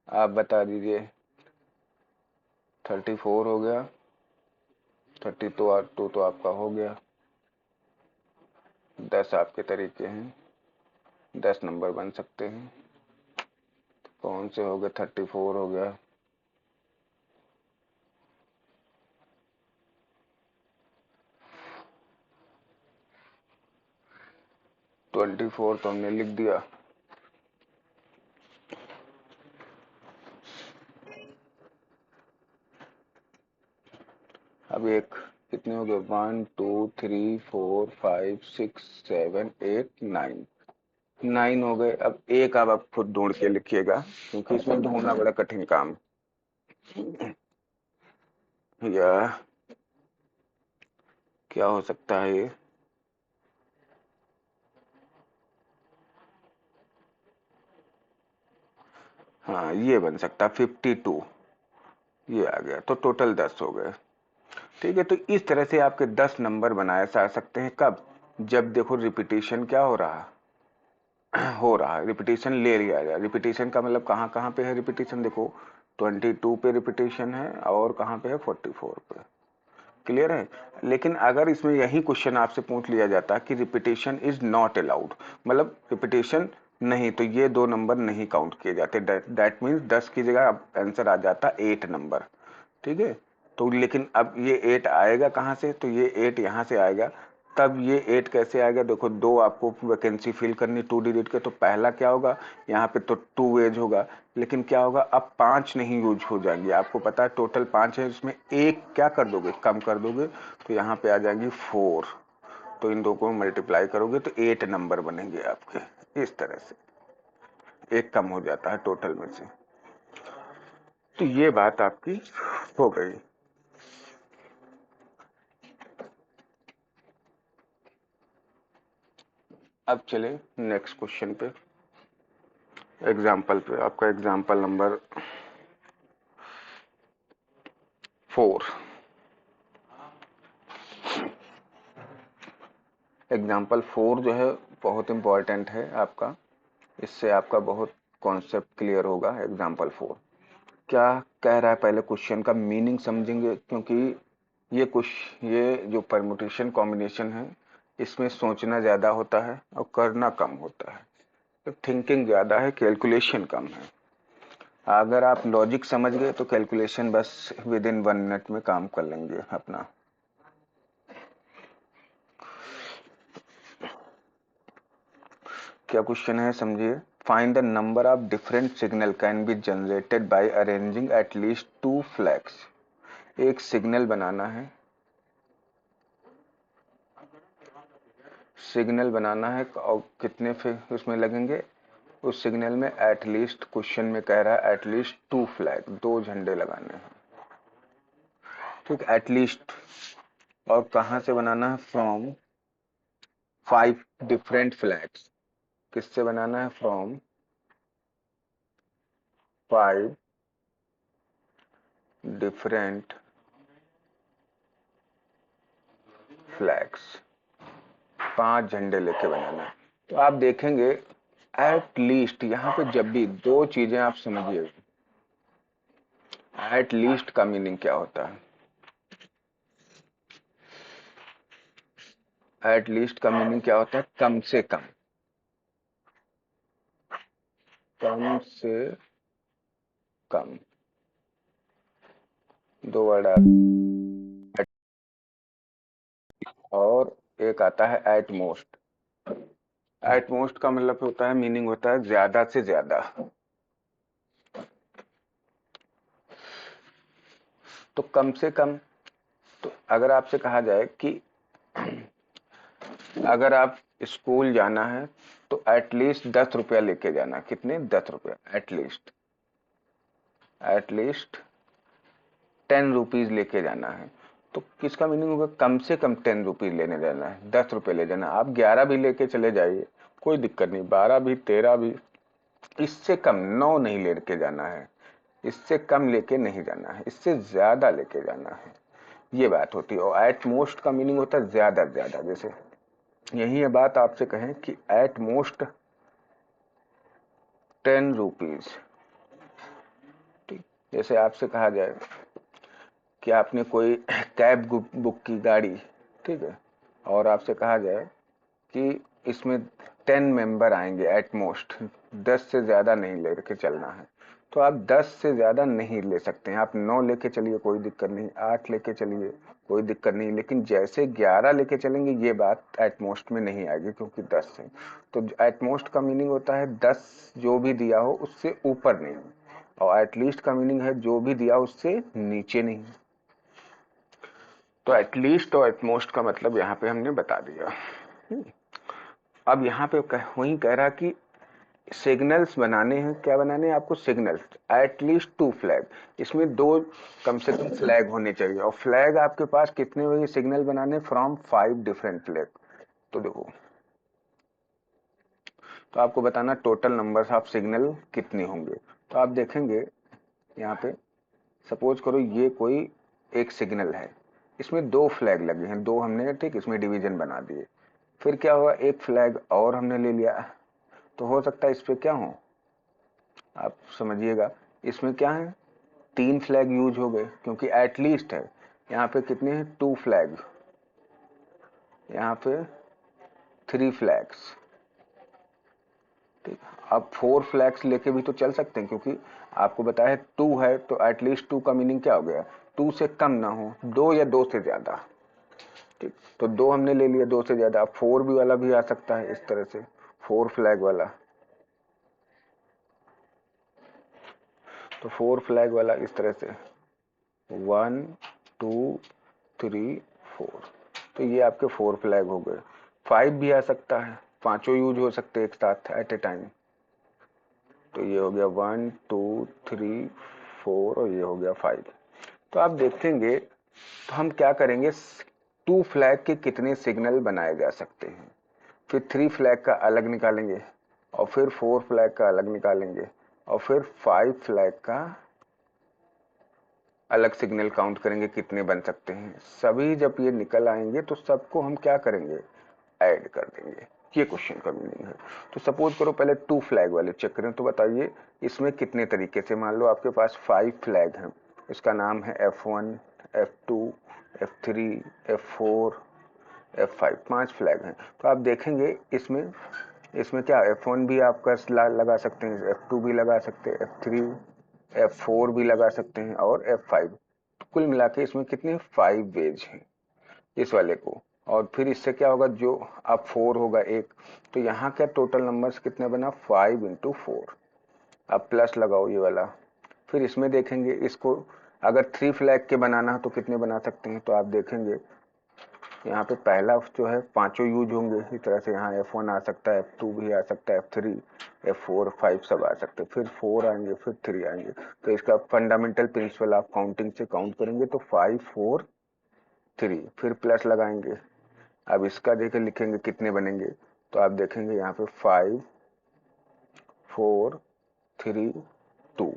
आप बता दीजिए। 34 हो गया, 32 तो आपका हो गया। 10 आपके तरीके हैं, 10 नंबर बन सकते हैं। कौन से हो गए, 34 हो गया, 24 तो हमने लिख दिया। अब एक कितने हो गए, 1 2 3 4 5 6 7 8 9, 9 हो गए। अब एक आप खुद ढूंढ के लिखिएगा, क्योंकि इसमें ढूंढना बड़ा कठिन काम, या क्या हो सकता है ये, हाँ ये बन सकता है 52, ये आ गया। तो टोटल 10 हो गए। ठीक है, तो इस तरह से आपके 10 नंबर बनाए जा सकते हैं। कब, जब देखो रिपीटेशन क्या हो रहा हो रहा है, रिपीटेशन ले लिया जाए। रिपीटेशन का मतलब कहाँ कहाँ पे है रिपीटेशन, देखो 22 पे रिपीटेशन है, और कहाँ पे है 44 पे। क्लियर है। लेकिन अगर इसमें यही क्वेश्चन आपसे पूछ लिया जाता कि रिपीटेशन इज नॉट अलाउड, मतलब रिपीटेशन नहीं, तो ये 2 नंबर नहीं काउंट किए जाते। दैट मीन्स 10 की जगह अब आंसर आ जाता 8 नंबर। ठीक है, तो लेकिन अब ये 8 आएगा कहाँ से, तो ये 8 यहाँ से आएगा। तब ये 8 कैसे आएगा, देखो 2 आपको वैकेंसी फिल करनी 2 डिजिट के, तो पहला क्या होगा, यहाँ पे तो 2 वेज होगा। लेकिन क्या होगा, अब 5 नहीं यूज हो जाएंगे, आपको पता है टोटल 5 है, इसमें एक क्या कर दोगे, कम कर दोगे, तो यहाँ पे आ जाएंगी 4। तो इन दो को मल्टीप्लाई करोगे तो 8 नंबर बनेंगे आपके। इस तरह से एक कम हो जाता है टोटल में से। तो ये बात आपकी हो गई। अब चले नेक्स्ट क्वेश्चन पे, एग्जाम्पल पे। आपका एग्जाम्पल नंबर 4। एग्जाम्पल 4 जो है बहुत इंपॉर्टेंट है आपका, इससे आपका बहुत कॉन्सेप्ट क्लियर होगा। एग्जाम्पल 4 क्या कह रहा है, पहले क्वेश्चन का मीनिंग समझेंगे, क्योंकि ये जो परमुटेशन कॉम्बिनेशन है इसमें सोचना ज़्यादा होता है और करना कम होता है, तो थिंकिंग ज़्यादा है, कैलकुलेशन कम है। अगर आप लॉजिक समझ गए तो कैलकुलेशन बस विद इन 1 मिनट में काम कर लेंगे अपना। क्या क्वेश्चन है समझिए। Find the number of different signal can be generated by arranging at least 2 flags. एक सिग्नल बनाना है, और कितने फिर उसमें लगेंगे, उस सिग्नल में एटलीस्ट, क्वेश्चन में कह रहा है एटलीस्ट 2 फ्लैग, 2 झंडे लगाने हैं। ठीक, एटलीस्ट। और कहां से बनाना है, फ्रॉम 5 डिफरेंट फ्लैग्स। किससे बनाना है, फ्रॉम 5 डिफरेंट फ्लैग्स, 5 झंडे लेके बनाना है। तो आप देखेंगे एट लीस्ट, यहां पे जब भी 2 चीजें आप समझिए, एट लीस्ट का मीनिंग क्या होता है। एट लीस्ट का मीनिंग क्या होता है, कम से कम। कम से कम, 2 वर्ड आते, और एक आता है एट मोस्ट। एट मोस्ट का मतलब होता है, मीनिंग होता है ज्यादा से ज्यादा। तो कम से कम, तो अगर आपसे कहा जाए कि अगर आप स्कूल जाना है तो एटलीस्ट 10 रुपया लेके जाना। कितने, 10 रुपया एटलीस्ट। एटलीस्ट 10 रुपीज लेके जाना है। तो किसका मीनिंग होगा, कम से कम 10 रुपीज लेने जाना है, 10 रुपये ले जाना। आप 11 भी लेके चले जाइए, कोई दिक्कत नहीं, 12 भी, 13 भी, इससे कम 9 नहीं लेके जाना है, इससे कम लेके नहीं जाना है, इससे ज्यादा लेके जाना है। ये बात होती है। और एट मोस्ट का मीनिंग होता है ज्यादा से ज्यादा। जैसे यही है बात, आपसे कहें कि एट मोस्ट 10 रुपीज। ठीक, जैसे आपसे कहा जाए कि आपने कोई कैब बुक की, गाड़ी, ठीक है, और आपसे कहा जाए कि इसमें 10 मेंबर आएंगे एट मोस्ट, 10 से ज्यादा नहीं लेके चलना है, तो आप 10 से ज्यादा नहीं ले सकते हैं। आप 9 लेके चलिए, कोई दिक्कत नहीं, 8 लेके चलिए, कोई दिक्कत नहीं, लेकिन जैसे 11 लेके चलेंगे ये बात एट मोस्ट में नहीं आएगी, क्योंकि 10 है। तो एट मोस्ट का मीनिंग होता है 10 जो भी दिया हो उससे ऊपर नहीं, और एटलीस्ट का मीनिंग है जो भी दिया उससे नीचे नहीं। तो एटलीस्ट और एटमोस्ट का मतलब यहाँ पे हमने बता दिया। अब यहाँ पे वही कह रहा कि सिग्नल्स बनाने हैं। क्या बनाने हैं आपको, सिग्नल्स, एटलीस्ट 2 फ्लैग। इसमें 2 कम से कम फ्लैग होने चाहिए, और फ्लैग आपके पास कितने हुए सिग्नल बनाने, फ्रॉम 5 डिफरेंट फ्लैग। तो देखो, तो आपको बताना टोटल नंबर्स ऑफ सिग्नल कितने होंगे। तो आप देखेंगे यहाँ पे, सपोज करो ये कोई एक सिग्नल है, इसमें 2 फ्लैग लगे हैं, 2 हमने, ठीक, इसमें डिवीजन बना दिए। फिर क्या हुआ, एक फ्लैग और हमने ले लिया, तो हो सकता है इस पे क्या हो, आप समझिएगा, इसमें क्या है, 3 फ्लैग यूज हो गए, क्योंकि एटलीस्ट है। यहाँ पे कितने हैं, 2 फ्लैग, यहाँ पे 3 फ्लैग्स। ठीक, अब 4 फ्लैग्स लेके भी तो चल सकते हैं, क्योंकि आपको बताया 2 है, तो एटलीस्ट 2 का मीनिंग क्या हो गया, 2 से कम ना हो, 2 या 2 से ज्यादा। ठीक, तो 2 हमने ले लिया, 2 से ज्यादा। अब 4 भी वाला भी आ सकता है इस तरह से, 4 फ्लैग वाला। तो 4 फ्लैग वाला इस तरह से, 1 2 3 4। तो ये आपके 4 फ्लैग हो गए। 5 भी आ सकता है, पांचों यूज हो सकते हैं एक साथ एट ए टाइम। तो ये हो गया 1 2 3 4 और ये हो गया 5। तो आप देखेंगे तो हम क्या करेंगे, 2 फ्लैग के कितने सिग्नल बनाए जा सकते हैं, फिर 3 फ्लैग का अलग निकालेंगे और फिर 4 फ्लैग का अलग निकालेंगे और फिर 5 फ्लैग का अलग सिग्नल काउंट करेंगे कितने बन सकते हैं। सभी जब ये निकल आएंगे तो सबको हम क्या करेंगे, ऐड कर देंगे। ये क्वेश्चन का मीनिंग है। तो सपोज करो पहले 2 फ्लैग वाले चेक करें, तो बताइए इसमें कितने तरीके से, मान लो आपके पास 5 फ्लैग हैं, इसका नाम है F1, F2, F3, F4, F5, 5 flag हैं। तो आप देखेंगे इसमें इसमें क्या F1 भी आपका लगा सकते हैं, F2 भी लगा सकते हैं, F3, F4 भी लगा सकते हैं और F5। तो कुल मिला के इसमें कितने 5 वेज हैं इस वाले को। और फिर इससे क्या होगा, जो अब 4 होगा एक, तो यहाँ क्या टोटल नंबर्स कितने बना, 5 इंटू 4। अब प्लस लगाओ ये वाला। फिर इसमें देखेंगे इसको अगर 3 फ्लैग के बनाना है तो कितने बना सकते हैं, तो आप देखेंगे यहाँ पे पहला जो है पांचों यूज होंगे, इस तरह से यहाँ F1 आ सकता है, F2 भी आ सकता है, F3, F4, 5 सब आ सकते हैं, फिर 4 आएंगे, फिर 3 आएंगे। तो इसका फंडामेंटल प्रिंसिपल आप काउंटिंग से काउंट करेंगे तो 5, 4, 3, फिर प्लस लगाएंगे। अब इसका देखें लिखेंगे कितने बनेंगे, तो आप देखेंगे यहाँ पे 5, 4, 3, 2,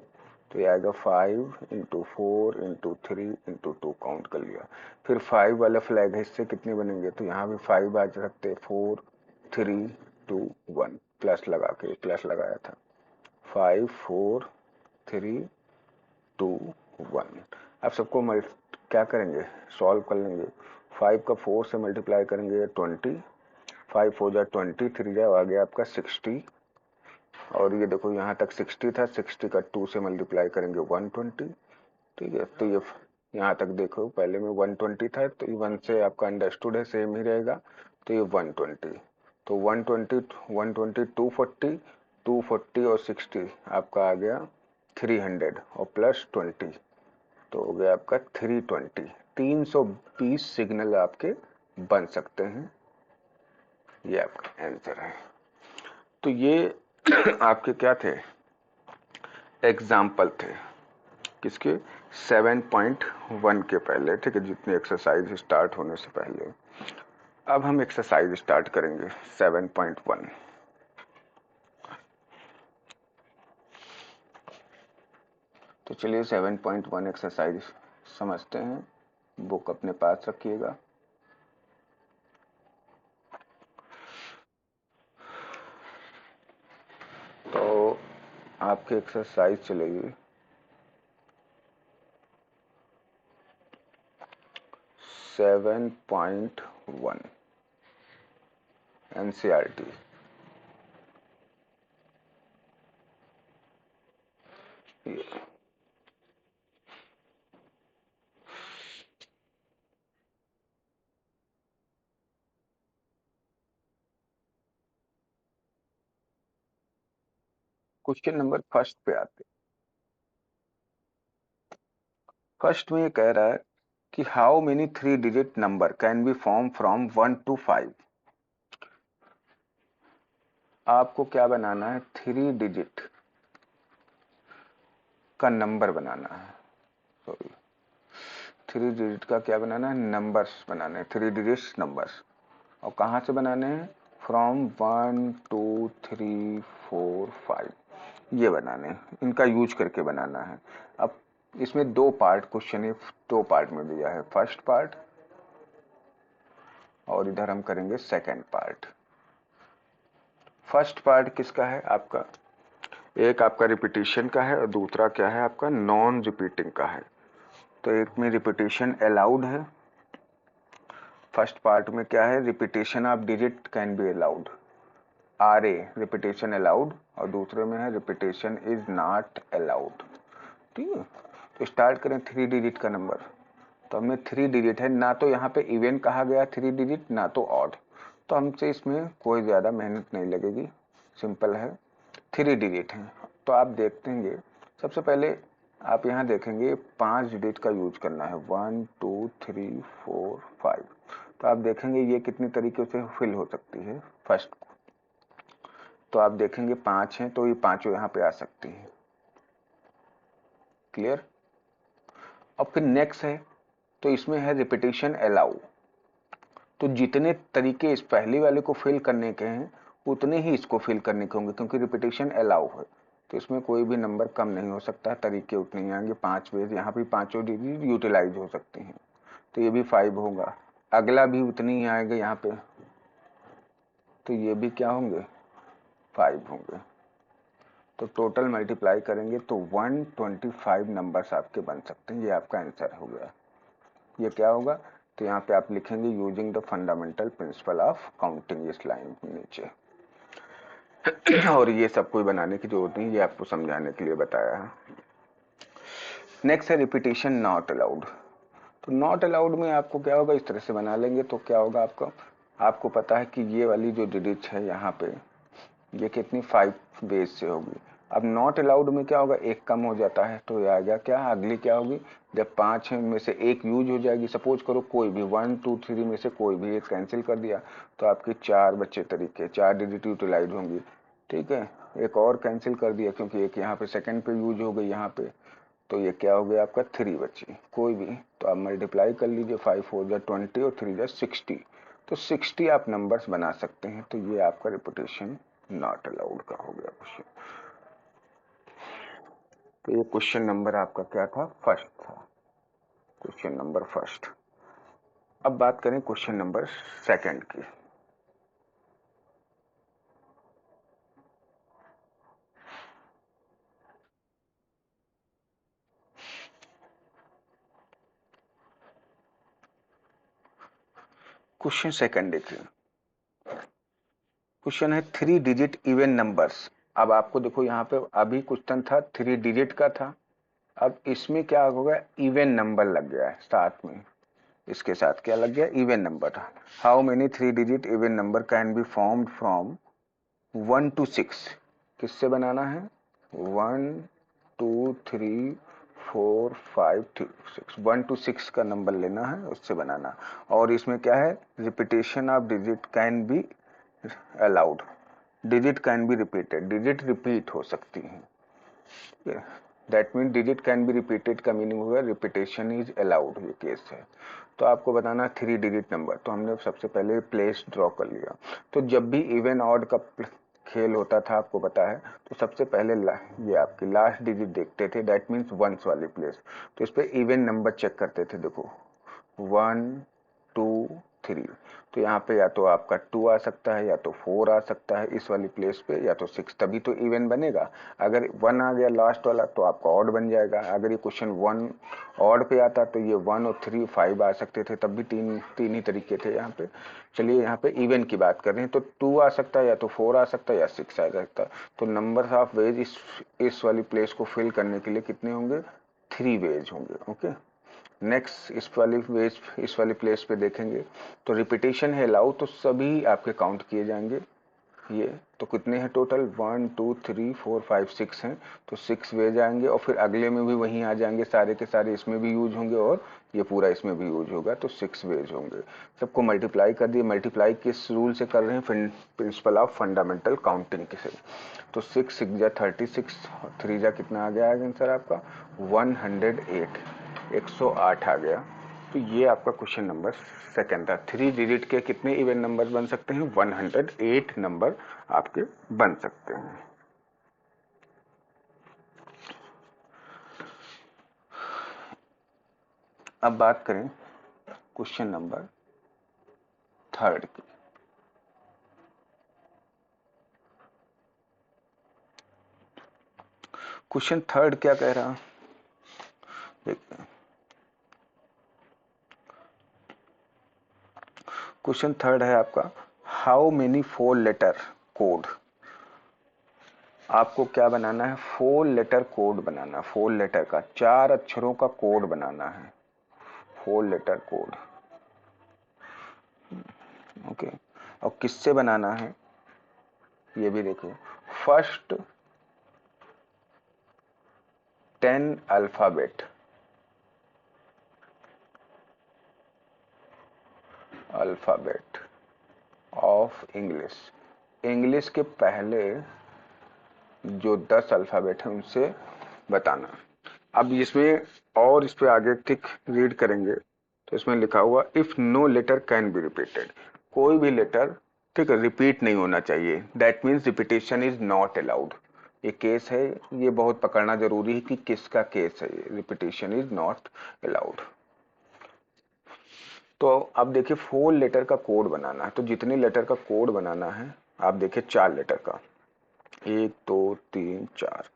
तो ये आएगा 5 इंटू 4 इंटू 3 इंटू 2 काउंट कर लिया। फिर 5 वाला फ्लैग है, इससे कितने बनेंगे, तो यहाँ भी 5 आ सकते, 4, 3, 2, 1, प्लस लगा के प्लस लगाया था, 5, 4, 3, 2, 1। अब सबको क्या करेंगे, सॉल्व कर लेंगे। 5 का 4 से मल्टीप्लाई करेंगे 20, 5 हो जाए 20, 3 जाए आ गया आपका 60। और ये देखो यहाँ तक 60 था, 60 का 2 से मल्टीप्लाई करेंगे 120। ठीक है, तो ये यहाँ तक देखो पहले में 120 था, तो ये 1 से आपका अंडरस्टूड है, सेम ही रहेगा। तो ये 120, तो 120, 120, 240, 240 और 60 आपका आ गया 300 और प्लस 20, तो हो गया आपका 320। 320 सिग्नल आपके बन सकते हैं, ये आपका आंसर है। तो ये आपके क्या थे, एग्जाम्पल थे किसके, 7.1 के पहले, ठीक है, जितनी एक्सरसाइज स्टार्ट होने से पहले। अब हम एक्सरसाइज स्टार्ट करेंगे 7.1। तो चलिए 7.1 एक्सरसाइज समझते हैं। बुक अपने पास रखिएगा। तो आपकी एक्सरसाइज चलेगी 7.1 NCERT। क्वेश्चन नंबर फर्स्ट पे आते। फर्स्ट में ये कह रहा है कि how many 3 digit number can be form from 1 to 5। आपको क्या बनाना है, 3 डिजिट का नंबर बनाना है, सॉरी 3 डिजिट का क्या बनाना है, नंबर्स बनाने हैं, 3 डिजिट्स नंबर्स। और कहाँ से बनाने हैं, फ्रॉम 1, 2, 3, 4, 5, ये बनाने हैं, इनका यूज करके बनाना है। अब इसमें 2 पार्ट क्वेश्चन है, 2 पार्ट में दिया है, फर्स्ट पार्ट और इधर हम करेंगे सेकेंड पार्ट। फर्स्ट पार्ट किसका है आपका, एक आपका रिपीटिशन का है और दूसरा क्या है आपका नॉन रिपीटिंग का है। तो एक में रिपीटिशन अलाउड है, फर्स्ट पार्ट में क्या है, repetition of digit can be allowed, RA repetition allowed, और दूसरे में है रिपीटिशन इज नॉट अलाउड। ठीक है, तो स्टार्ट करें 3 डिजिट का नंबर। तो हमें 3 डिजिट है, ना तो यहाँ पे इवन कहा गया 3 डिजिट, ना तो ऑड, तो हमसे इसमें कोई ज़्यादा मेहनत नहीं लगेगी, सिंपल है, 3 डिजिट है। तो आप देखेंगे सबसे पहले आप यहाँ देखेंगे 5 डिजिट का यूज करना है, 1, 2, 3, 4, 5। तो आप देखेंगे ये कितनी तरीके से फिल हो सकती है फर्स्ट। तो आप देखेंगे 5 हैं तो ये पांचों यहाँ पे आ सकती हैं, क्लियर। अब फिर नेक्स्ट है, तो इसमें है रिपीटेशन अलाउ। तो जितने तरीके इस पहले वाले को फिल करने के हैं उतने ही इसको फिल करने के होंगे, क्योंकि रिपीटेशन अलाउ है। तो इसमें कोई भी नंबर कम नहीं हो सकता, तरीके उतने ही आएंगे। 5 वेज, यहाँ भी 5 डिजिट यूटिलाइज हो सकते हैं, तो ये भी 5 होगा। अगला भी उतनी ही आएगा यहाँ पे, तो ये भी क्या होंगे, 5 होंगे। तो टोटल मल्टीप्लाई करेंगे तो 125 नंबर्स आपके बन सकते हैं। ये आपका आंसर हो गया। ये क्या होगा, तो यहाँ पे आप लिखेंगे using the fundamental principle of counting, इस लाइन के नीचे। और ये सब कोई बनाने की जरूरत नहीं, ये आपको समझाने के लिए बताया है। नेक्स्ट है रिपीटेशन नॉट अलाउड। तो नॉट अलाउड में आपको क्या होगा, इस तरह से बना लेंगे तो क्या होगा आपको पता है कि ये वाली जो डिजिट है यहाँ पे, ये कितनी 5 वेज से होगी। अब नॉट अलाउड में क्या होगा, एक कम हो जाता है, तो ये आ गया क्या, अगली क्या होगी, जब 5 में से एक यूज हो जाएगी, सपोज करो कोई भी 1 2 3 में से कोई भी एक कैंसिल कर दिया, तो आपके 4 बच्चे तरीके, 4 डिजिट यूटिलाइज होंगी। ठीक है, एक और कैंसिल कर दिया क्योंकि एक यहाँ पे सेकंड पे यूज हो गई यहाँ पे, तो ये क्या हो गया आपका 3 बची कोई भी। तो आप मल्टीप्लाई कर लीजिए, 5 4 जा 20 और 3 जा 60, तो 60 आप नंबर्स बना सकते हैं। तो ये आपका रिपीटेशन नॉट अलाउड का हो गया क्वेश्चन। तो ये क्वेश्चन नंबर आपका क्या था, फर्स्ट था, क्वेश्चन नंबर फर्स्ट। अब बात करें क्वेश्चन नंबर सेकंड की। क्वेश्चन सेकंड देखिए, क्वेश्चन है 3 डिजिट इवन नंबर्स। अब आपको देखो यहाँ पे अभी क्वेश्चन था 3 डिजिट का था, अब इसमें क्या होगा, इवन नंबर लग गया है साथ में, इसके साथ क्या लग गया, even number. How many 3 digit even number can be formed from 1 to 6। किससे बनाना है, 1 2 3 4 5 6, 1 to 6 का नंबर लेना है, उससे बनाना। और इसमें क्या है, repetition of digit can be allowed, digit can be repeated, digit repeat हो सकती है। That mean digit can be repeated का मीनिंग होगा रिपीटेशन इज अलाउड, ये केस है। तो आपको बताना 3 डिजिट नंबर, तो हमने सबसे पहले प्लेस ड्रॉ कर लिया। तो जब भी इवन ऑड का खेल होता था आपको पता है, तो सबसे पहले ये आपकी लास्ट डिजिट देखते थे, दैट मीन्स वंस वाली प्लेस। तो इस पे इवन नंबर चेक करते थे, देखो 1 2 3, तो यहाँ पे या तो आपका 2 आ सकता है या तो 4 आ सकता है इस वाली प्लेस पे, या तो 6, तभी तो इवन बनेगा। अगर 1 आ गया लास्ट वाला तो आपका ऑड बन जाएगा। अगर ये क्वेश्चन 1 ऑड पे आता तो ये 1 और 3 5 आ सकते थे, तब भी तीन ही तरीके थे यहाँ पे। चलिए यहाँ पे इवन की बात कर रहे हैं, तो 2 आ सकता है या तो 4 आ सकता है या 6 आ सकता है। तो नंबर ऑफ वेज इस वाली प्लेस को फिल करने के लिए कितने होंगे, 3 वेज होंगे। ओके, नेक्स्ट इस वाली प्लेस पे देखेंगे, तो रिपीटेशन है अलाउ, तो सभी आपके काउंट किए जाएंगे। ये तो कितने हैं टोटल, 1 2 3 4 5 6 हैं, तो 6 वेज आएंगे। और फिर अगले में भी वहीं आ जाएंगे, सारे के सारे इसमें भी यूज होंगे और ये पूरा इसमें भी यूज होगा, तो 6 वेज होंगे। सबको मल्टीप्लाई कर दिए। मल्टीप्लाई किस रूल से कर रहे हैं, प्रिंसिपल ऑफ फंडामेंटल काउंटिंग के से। तो 6 6 जा 36, 3 जा कितना आ गया आंसर आपका 108, 108 आ गया। तो ये आपका क्वेश्चन नंबर सेकंड था। 3 डिजिट के कितने इवन नंबर बन सकते हैं, 108 नंबर आपके बन सकते हैं। अब बात करें क्वेश्चन नंबर थर्ड की। क्वेश्चन थर्ड क्या कह रहा, देखते हैं। क्वेश्चन थर्ड है आपका, हाउ मेनी 4 लेटर कोड। आपको क्या बनाना है, 4 लेटर कोड बनाना, 4 लेटर का 4 अक्षरों का कोड बनाना है, 4 लेटर कोड। ओके, और किससे बनाना है ये भी देखो। First 10 alphabet of English, English के पहले जो 10 अल्फाबेट है उनसे बताना। अब इसमें और इस पे आगे ठीक रीड करेंगे तो इसमें लिखा हुआ if no letter can be repeated, कोई भी लेटर ठीक है रिपीट नहीं होना चाहिए, that means repetition is not allowed. ये केस है, ये बहुत पकड़ना जरूरी है कि किसका केस है, ये रिपीटेशन इज नॉट अलाउड। तो अब देखिए 4 लेटर का कोड बनाना है, तो जितने लेटर का कोड बनाना है आप देखिए 4 लेटर का, 1 2 3 4,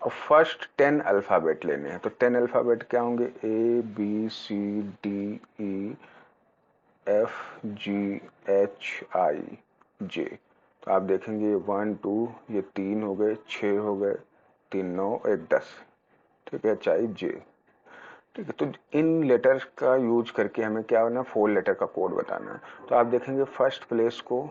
और फर्स्ट 10 अल्फाबेट लेने हैं। तो 10 अल्फाबेट क्या होंगे, A B C D E F G H I J. तो आप देखेंगे 1 2 ये 3 हो गए, 6 हो गए, 3 9 1 10, ठीक है, एच आई जे। ठीक है, तो इन लेटर का यूज करके हमें क्या होना, 4 लेटर का कोड बताना है। तो आप देखेंगे फर्स्ट प्लेस को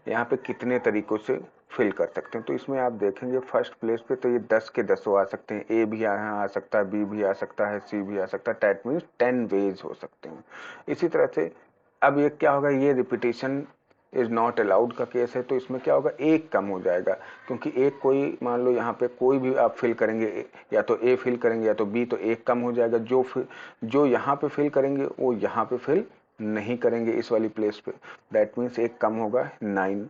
यहाँ पे कितने तरीकों से फिल कर सकते हैं। तो इसमें आप देखेंगे फर्स्ट प्लेस पे तो ये 10 के 10 आ सकते हैं, ए भी यहाँ आ सकता है, बी भी आ सकता है, सी भी आ सकता है, दैट मीन्स 10 वेज हो सकते हैं। इसी तरह से अब ये क्या होगा, ये रिपीटेशन इज नॉट अलाउड का केस है, तो इसमें क्या होगा, एक कम हो जाएगा, क्योंकि एक कोई मान लो यहाँ पे कोई भी आप फिल करेंगे, या तो ए फिल करेंगे या तो बी, तो एक कम हो जाएगा। जो यहाँ पे फिल करेंगे वो यहाँ पे फिल नहीं करेंगे इस वाली प्लेस पे, दैट मीन्स एक कम होगा 9,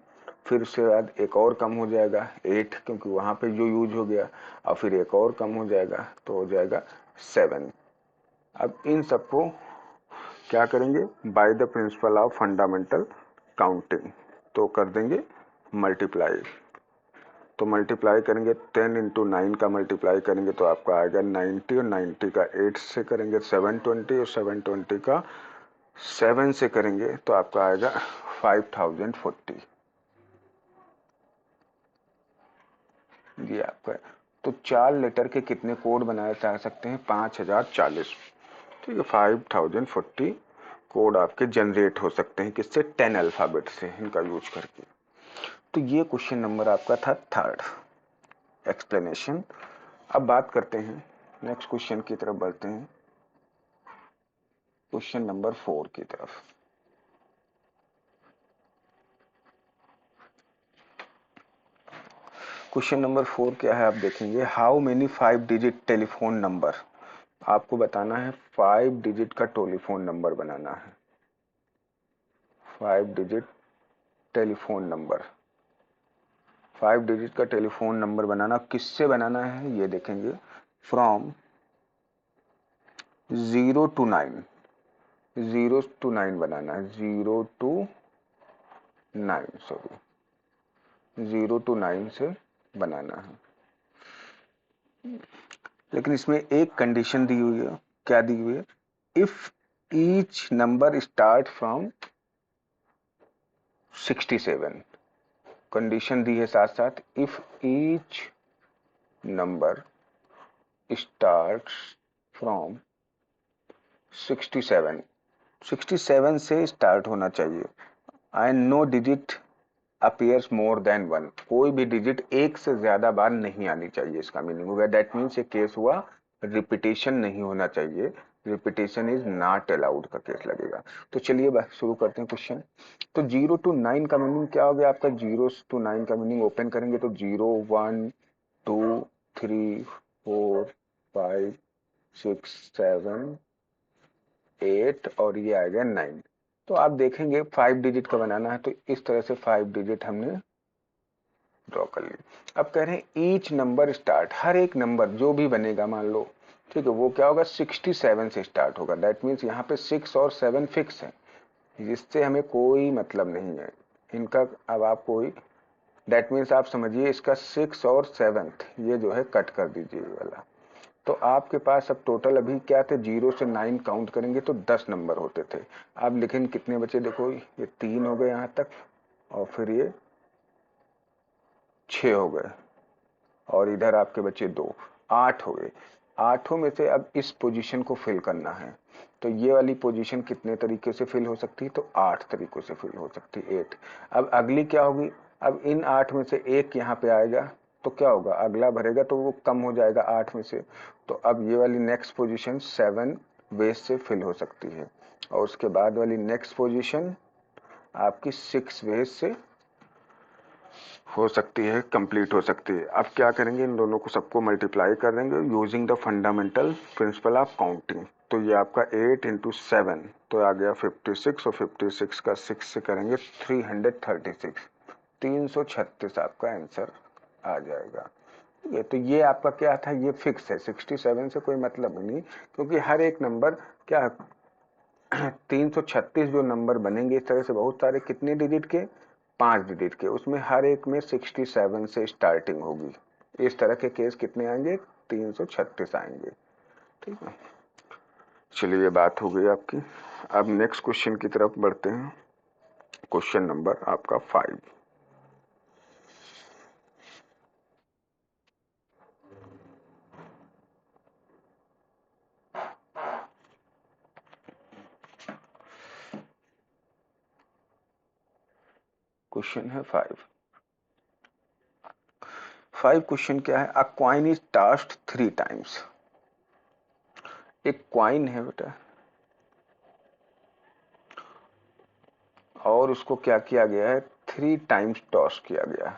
फिर उसके बाद एक और कम हो जाएगा 8, क्योंकि वहां पे जो यूज हो गया, और फिर एक और कम हो जाएगा तो हो जाएगा 7। अब इन सबको क्या करेंगे, by the principle of fundamental counting, तो कर देंगे मल्टीप्लाई। तो मल्टीप्लाई करेंगे 10 इंटू 9 का मल्टीप्लाई करेंगे तो आपका आएगा 90, और 90 का 8 से करेंगे 720, और 720 का 7 से करेंगे तो आपका आएगा 5040। ये आपका है। तो 4 लेटर के कितने कोड बनाए जा सकते हैं, 5040, ठीक है, 5040 कोड आपके जनरेट हो सकते हैं, किससे, 10 अल्फाबेट से, इनका यूज करके। तो ये क्वेश्चन नंबर आपका था थर्ड एक्सप्लेनेशन। अब बात करते हैं नेक्स्ट क्वेश्चन की तरफ, बढ़ते हैं क्वेश्चन नंबर 4 की तरफ। क्वेश्चन नंबर 4 क्या है, आप देखेंगे how many 5 digit telephone number, आपको बताना है 5 डिजिट का टेलीफोन नंबर बनाना है, 5 डिजिट टेलीफोन नंबर, 5 डिजिट का टेलीफोन नंबर बनाना, किससे बनाना है ये देखेंगे, फ्रॉम 0 to 9, 0 to 9 बनाना है, 0 to 9, सॉरी 0 to 9 से बनाना है। लेकिन इसमें एक कंडीशन दी हुई है, क्या दी हुई है, if each number start from 67, condition दी है साथ साथ, if each number start from 67, 67 से स्टार्ट होना चाहिए, and no digit appears more than 1, कोई भी डिजिट एक से ज्यादा बार नहीं आनी चाहिए, इसका मीनिंग हो गया, दैट मीन्स ये केस हुआ रिपीटेशन नहीं होना चाहिए, रिपीटेशन इज नॉट अलाउड का केस लगेगा। तो चलिए शुरू करते हैं क्वेश्चन। तो 0 to 9 का मीनिंग क्या हो गया आपका, 0 to 9 का मीनिंग ओपन करेंगे तो 0 1 2 3 4 5 6 7 8, और ये आएगा 9। तो आप देखेंगे 5 डिजिट का बनाना है, तो इस तरह से 5 डिजिट हमने ड्रॉ कर ली। अब कह रहे हैं ईच नंबर स्टार्ट, हर एक नंबर जो भी बनेगा मान लो, ठीक है, वो क्या होगा, 67 से स्टार्ट होगा, दैट मीन्स यहाँ पे 6 और 7 फिक्स है, जिससे हमें कोई मतलब नहीं है इनका। अब आप कोई, दैट मीन्स आप समझिए इसका 6 और 7 ये जो है कट कर दीजिए ये वाला। तो आपके पास अब टोटल अभी क्या थे, 0 से 9 काउंट करेंगे तो 10 नंबर होते थे। अब लेकिन कितने बचे, देखो ये 3 हो गए यहाँ तक, और फिर ये 6 हो गए, और इधर आपके बचे 2, 8 हो गए। 8 में से अब इस पोजीशन को फिल करना है, तो ये वाली पोजीशन कितने तरीके से फिल हो सकती है, तो 8 तरीकों से फिल हो सकती है, 8। अब अगली क्या होगी, अब इन 8 में से एक यहाँ पे आएगा तो क्या होगा, अगला भरेगा तो वो कम हो जाएगा 8 में से, तो अब ये वाली नेक्स्ट पोजीशन 7 वेज से फिल हो सकती है, और उसके बाद वाली नेक्स्ट पोजीशन आपकी 6 वेज से हो सकती है, कंप्लीट हो सकती है। अब क्या करेंगे, इन दोनों को सबको मल्टीप्लाई कर देंगे using the fundamental principle of counting. तो ये आपका 8 इंटू 7 तो आ गया 56, और 56 का 6 से करेंगे 336, 336 आपका आंसर आ जाएगा। ये तो ये आपका क्या था, ये फिक्स है, 67 से कोई मतलब नहीं, क्योंकि हर एक नंबर क्या 336 जो नंबर बनेंगे इस तरह से बहुत सारे, कितने डिजिट के, 5 डिजिट के, उसमें हर एक में 67 से स्टार्टिंग होगी। इस तरह के केस कितने आएंगे, 336 आएंगे। ठीक है, चलिए ये बात हो गई आपकी। अब नेक्स्ट क्वेश्चन की तरफ बढ़ते हैं। क्वेश्चन नंबर आपका 5। क्वेश्चन है 5। 5 क्वेश्चन क्या है, अ कॉइन इज टॉस्ड 3 टाइम्स। एक कॉइन है बेटा, और उसको क्या किया गया है, 3 टाइम्स टॉस किया गया।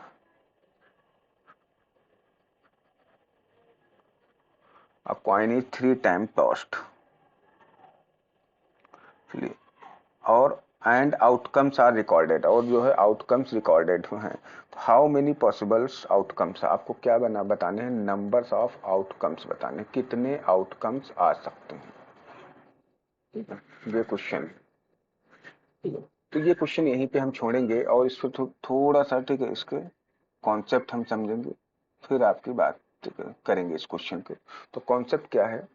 अ कॉइन इज 3 टाइम टॉस्ड, चलिए, और एंड आउटकम्स आर रिकॉर्डेड, और जो है आउटकम्स रिकॉर्डेड हैं। हाउ मेनी पॉसिबल्स आउटकम्स, आपको क्या बताने हैं, नंबर्स ऑफ आउटकम्स बताने, कितने आउटकम्स आ सकते हैं। ठीक है, ये क्वेश्चन, तो ये क्वेश्चन यहीं पे हम छोड़ेंगे, और इसको थोड़ा सा, ठीक है, इसके कॉन्सेप्ट हम समझेंगे, फिर आपकी बात करेंगे इस क्वेश्चन के। तो कॉन्सेप्ट क्या है,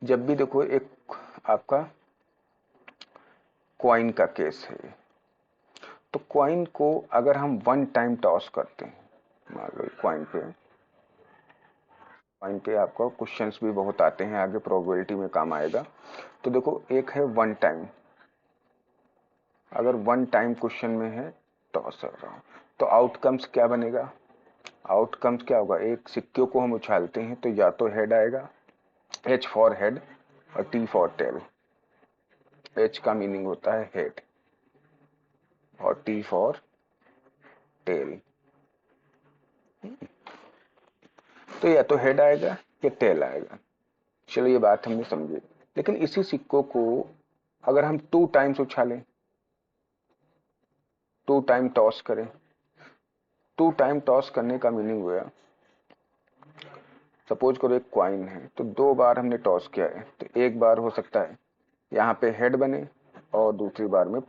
जब भी देखो एक आपका कॉइन का केस है, तो कॉइन को अगर हम 1 टाइम टॉस करते हैं, मान लो कॉइन पे आपको क्वेश्चंस भी बहुत आते हैं, आगे प्रोबेबिलिटी में काम आएगा। तो देखो एक है 1 टाइम, अगर 1 टाइम क्वेश्चन में है टॉस कर रहा हूं, तो आउटकम्स क्या बनेगा, आउटकम्स क्या होगा, एक सिक्के को हम उछालते हैं तो या तो हेड आएगा, एच फॉर हेड, और टी फॉर टेल। एच का मीनिंग होता है हेड, और टी फॉर टेल। तो या तो हेड आएगा या टेल आएगा। चलो ये बात हमने समझी। लेकिन इसी सिक्कों को अगर हम 2 टाइम्स उछालें, 2 टाइम टॉस करें, 2 टाइम टॉस करने का मीनिंग हुआ, सपोज करो एक क्वाइन है, तो 2 बार हमने टॉस किया है, तो एक बार हो सकता है यहाँ पे हेड बने, और दूसरी बार में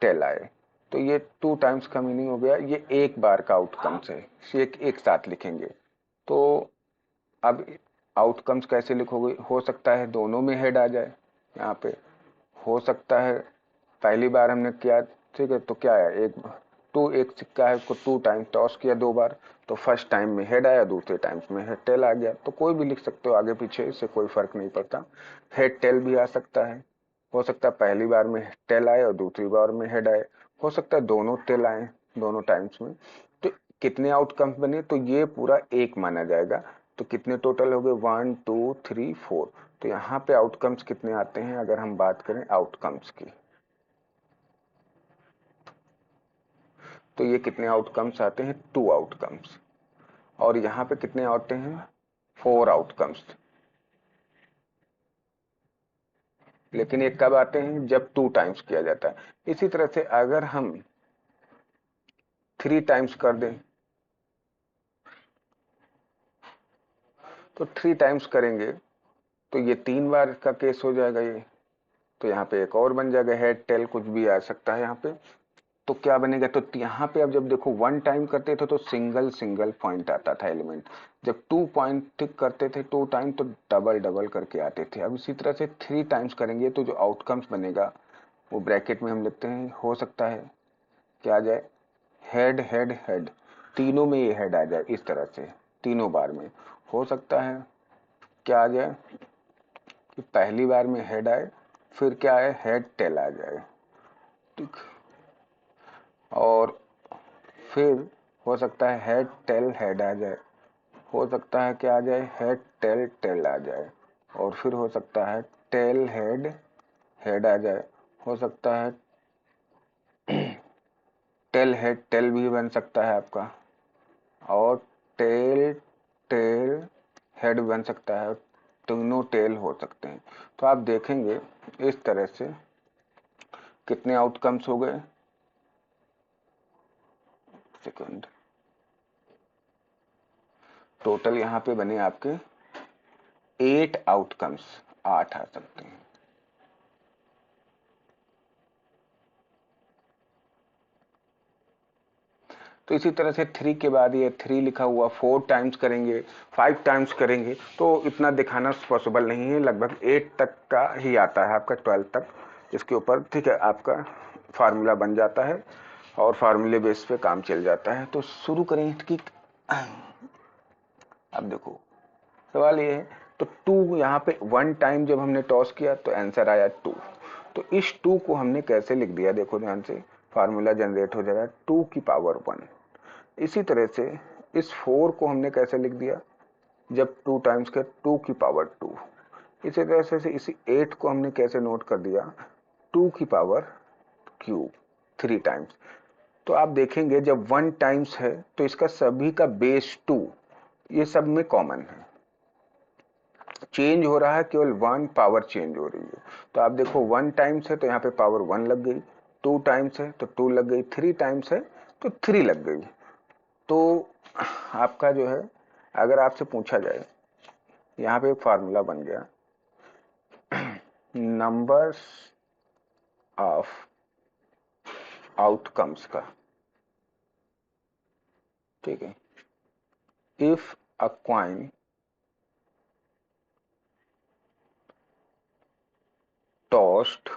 टेल आए। तो ये 2 टाइम्स का मीनिंग हो गया, ये एक बार का आउटकम्स है, इसे एक साथ लिखेंगे। तो अब आउटकम्स कैसे लिखोगे, हो सकता है दोनों में हेड आ जाए, यहाँ पे हो सकता है पहली बार हमने किया, ठीक है, तो क्या है, एक सिक्का है, उसको 2 टाइम टॉस किया 2 बार, तो फर्स्ट टाइम में हेड आया, दूसरे टाइम्स में हेड टेल आ गया। तो कोई भी लिख सकते हो आगे पीछे, इससे कोई फर्क नहीं पड़ता, हेड टेल भी आ सकता है। हो सकता है पहली बार में टेल आए और दूसरी बार में हेड आए, हो सकता है दोनों टेल आए दोनों टाइम्स में। तो कितने आउटकम्स बने, तो ये पूरा एक माना जाएगा। तो कितने टोटल हो गए, 1 2 3 4। तो यहाँ पे आउटकम्स कितने आते हैं, अगर हम बात करें आउटकम्स की, तो ये कितने आउटकम्स आते हैं, 2 आउटकम्स। और यहाँ पे कितने आते हैं, 4 आउटकम्स। लेकिन ये कब आते हैं, जब 2 टाइम्स किया जाता है। इसी तरह से अगर हम 3 टाइम्स कर दें, तो 3 टाइम्स करेंगे तो ये 3 बार का केस हो जाएगा ये। तो यहाँ पे एक और बन जाएगा, हेड टेल कुछ भी आ सकता है यहाँ पे। तो क्या बनेगा, तो यहाँ पे अब जब देखो 1 टाइम करते थे तो सिंगल सिंगल पॉइंट आता था एलिमेंट, जब 2 पॉइंट करते थे 2 टाइम तो डबल डबल करके आते थे। अब इसी तरह से 3 टाइम्स करेंगे तो जो आउटकम्स बनेगा वो ब्रैकेट में हम लिखते हैं, हो सकता है क्या आ जाए, हेड हेड हेड, तीनों में ये हेड आ जाए इस तरह से, तीनों बार में। हो सकता है क्या आ जाए कि पहली बार में हेड आए, फिर क्या आए, हेड टेल आ जाए, ठीक, और फिर हो सकता है हेड टेल हेड आ जाए, हो सकता है क्या आ जाए, हेड टेल टेल आ जाए, और फिर हो सकता है टेल हेड हेड आ जाए, हो सकता है टेल हेड, टेल भी बन सकता है आपका, और टेल टेल हेड बन सकता है, तीनों टेल हो सकते हैं। तो आप देखेंगे इस तरह से कितने आउटकम्स हो गए, सेकंड, टोटल यहाँ पे बने आपके 8 आउटकम्स, 8 आ सकते हैं। तो इसी तरह से 3 के बाद ये 3 लिखा हुआ 4 टाइम्स करेंगे, 5 टाइम्स करेंगे, तो इतना दिखाना पॉसिबल नहीं है। लगभग 8 तक का ही आता है आपका, 12 तक इसके ऊपर, ठीक है, आपका फार्मूला बन जाता है और फार्मूले बेस पे काम चल जाता है। तो शुरू करें कि अब देखो सवाल ये है, तो 2 यहाँ पे 1 टाइम जब हमने टॉस किया तो आंसर आया 2। तो इस 2 को हमने कैसे लिख दिया, देखो ध्यान से, फार्मूला जनरेट हो जाएगा 2 की पावर 1। इसी तरह से इस 4 को हमने कैसे लिख दिया, जब 2 टाइम्स के 2 की पावर 2। इसी तरह से इसी 8 को हमने कैसे नोट कर दिया, 2 की पावर क्यूब, 3 टाइम्स। तो आप देखेंगे जब 1 टाइम्स है तो इसका सभी का बेस 2, ये सब में कॉमन है, चेंज हो रहा है केवल 1 पावर चेंज हो रही है। तो आप देखो 1 टाइम्स है तो यहाँ पे पावर 1 लग गई, 2 टाइम्स है तो 2 लग गई, 3 टाइम्स है तो 3 लग गई। तो आपका जो है, अगर आपसे पूछा जाए, यहाँ पे एक फार्मूला बन गया, नंबर्स ऑफ आउटकम्स का, ठीक है, if a coin tossed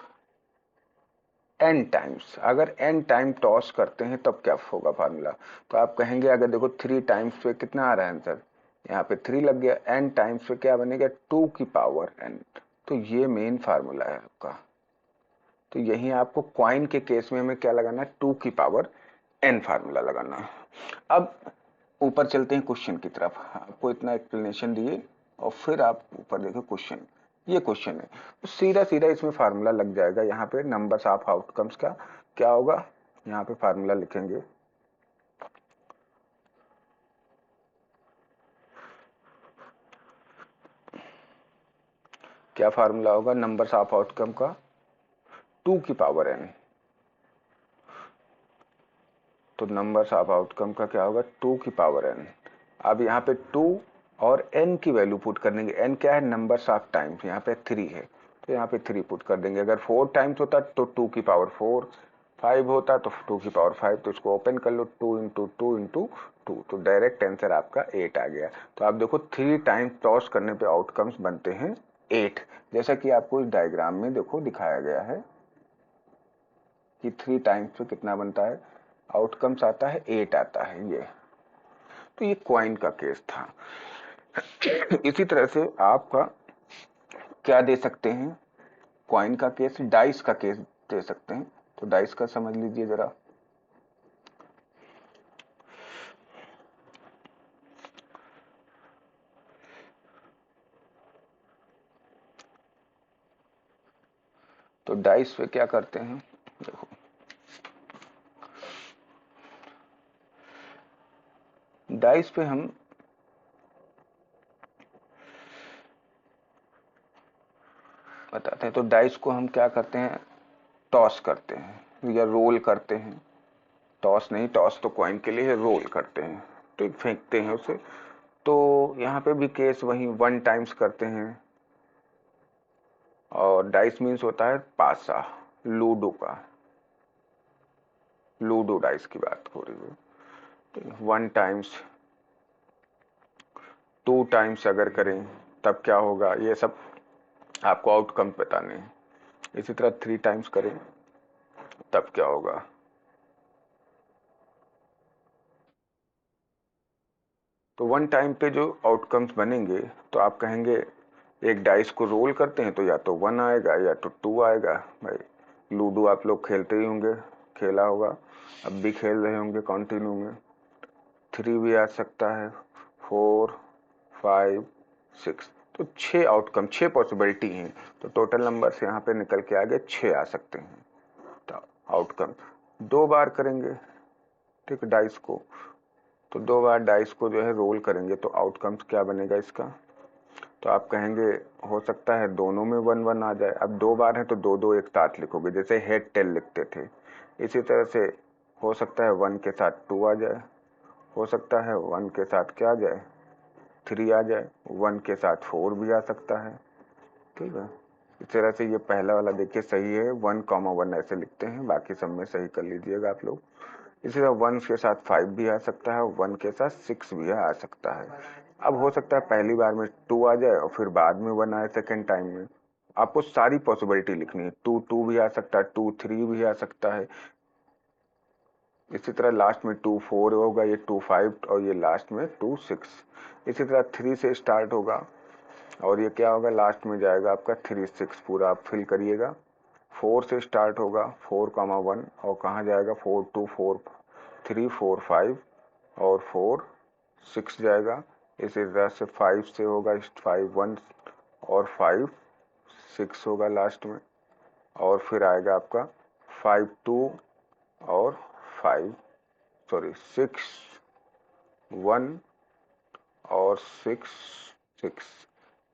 n times, अगर n टाइम टॉस करते हैं तब क्या होगा फार्मूला। तो आप कहेंगे, अगर देखो 3 टाइम्स पे कितना आ रहा है आंसर, यहाँ पे 3 लग गया, n टाइम्स पे क्या बनेगा, 2 की पावर n। तो ये मेन फार्मूला है आपका। तो यही आपको क्वाइन के केस में हमें क्या लगाना है, 2 की पावर n फार्मूला लगाना है। अब ऊपर चलते हैं क्वेश्चन की तरफ, आपको इतना एक्सप्लेनेशन दिए और फिर आप ऊपर देखो क्वेश्चन, ये क्वेश्चन है, तो सीधा सीधा इसमें फार्मूला लग जाएगा। यहाँ पे नंबर्स ऑफ आउटकम्स का क्या होगा, यहाँ पे फार्मूला लिखेंगे, क्या फार्मूला होगा नंबर्स ऑफ आउटकम का, 2 की पावर n। तो नंबर्स ऑफ आउटकम का क्या होगा, 2 की पावर n। अब यहाँ पे 2 और n की वैल्यू पुट कर देंगे, n क्या है, नंबर्स ऑफ टाइम्स, यहाँ पे 3 है तो यहाँ पे 3 पुट कर देंगे। अगर 4 टाइम्स होता तो 2 की पावर 4, 5 होता तो 2 की पावर 5, तो इसको ओपन कर लो, 2 इंटू 2 इंटू 2, तो डायरेक्ट आंसर आपका 8 आ गया। तो आप देखो 3 टाइम्स टॉस करने पे आउटकम्स बनते हैं 8, जैसा कि आपको इस डायग्राम में देखो दिखाया गया है कि 3 टाइम्स पे कितना बनता है, आउटकम्स आता है 8 आता है ये। तो ये क्वाइन का केस था। इसी तरह से आपका क्या दे सकते हैं, क्वाइन का केस, डाइस का केस दे सकते हैं। तो डाइस का समझ लीजिए जरा, तो डाइस पे क्या करते हैं, देखो डाइस पे हम बताते हैं। तो डाइस को हम क्या करते हैं, टॉस करते हैं या रोल करते हैं, टॉस नहीं, टॉस तो क्वाइन के लिए है, रोल करते हैं, तो फेंकते हैं उसे। तो यहाँ पे भी केस वही 1 टाइम्स करते हैं, और डाइस मीन्स होता है पासा, लूडो का, लूडो डाइस की बात हो रही है। 1 टाइम्स, 2 टाइम्स अगर करें तब क्या होगा, ये सब आपको आउटकम बताने हैं। इसी तरह 3 टाइम्स करें तब क्या होगा। तो 1 टाइम पे जो आउटकम्स बनेंगे, तो आप कहेंगे एक डाइस को रोल करते हैं तो या तो 1 आएगा या तो 2 आएगा। भाई लूडो आप लोग खेलते ही होंगे, खेला होगा, अब भी खेल रहे होंगे कंटिन्यू में। 3 भी आ सकता है, 4, 5, 6, तो 6 आउटकम, 6 पॉसिबिलिटी हैं। तो टोटल नंबर से यहाँ पे निकल के आगे 6 आ सकते हैं। तो आउटकम 2 बार करेंगे ठीक है, डाइस को। तो 2 बार डाइस को जो है रोल करेंगे तो आउटकम्स क्या बनेगा इसका, तो आप कहेंगे हो सकता है दोनों में 1 1 आ जाए। अब 2 बार है तो 2 2 एक साथ लिखोगे, जैसे हेड टेल लिखते थे। इसी तरह से हो सकता है 1 के साथ 2 आ जाए, हो सकता है 1 के साथ क्या आ जाए, 3 आ जाए, 1 के साथ 4 भी आ सकता है। ठीक है, इस तरह से ये पहला वाला देखिए सही है, 1, 1 ऐसे लिखते हैं, बाकी सब में सही कर लीजिएगा आप लोग। इसी तरह 1 के साथ 5 भी आ सकता है, 1 के साथ 6 भी आ सकता है। अब हो सकता है पहली बार में 2 आ जाए और फिर बाद में 1 आए सेकेंड टाइम में। आपको सारी पॉसिबिलिटी लिखनी है, 2 2 भी आ सकता है, 2 3 भी आ सकता है। इसी तरह लास्ट में 2 4 होगा, ये 2 5 और ये लास्ट में 2 6। इसी तरह 3 से स्टार्ट होगा और ये क्या होगा, लास्ट में जाएगा आपका 3 6, पूरा आप फिल करिएगा। 4 से स्टार्ट होगा, 4, 1 और कहाँ जाएगा, 4 2 4 3 4 5 और 4 6 जाएगा। इसी तरह से 5 से होगा 5 1 और 5 6 होगा लास्ट में, और फिर आएगा आपका 5 2 और 6 1 और 6 6,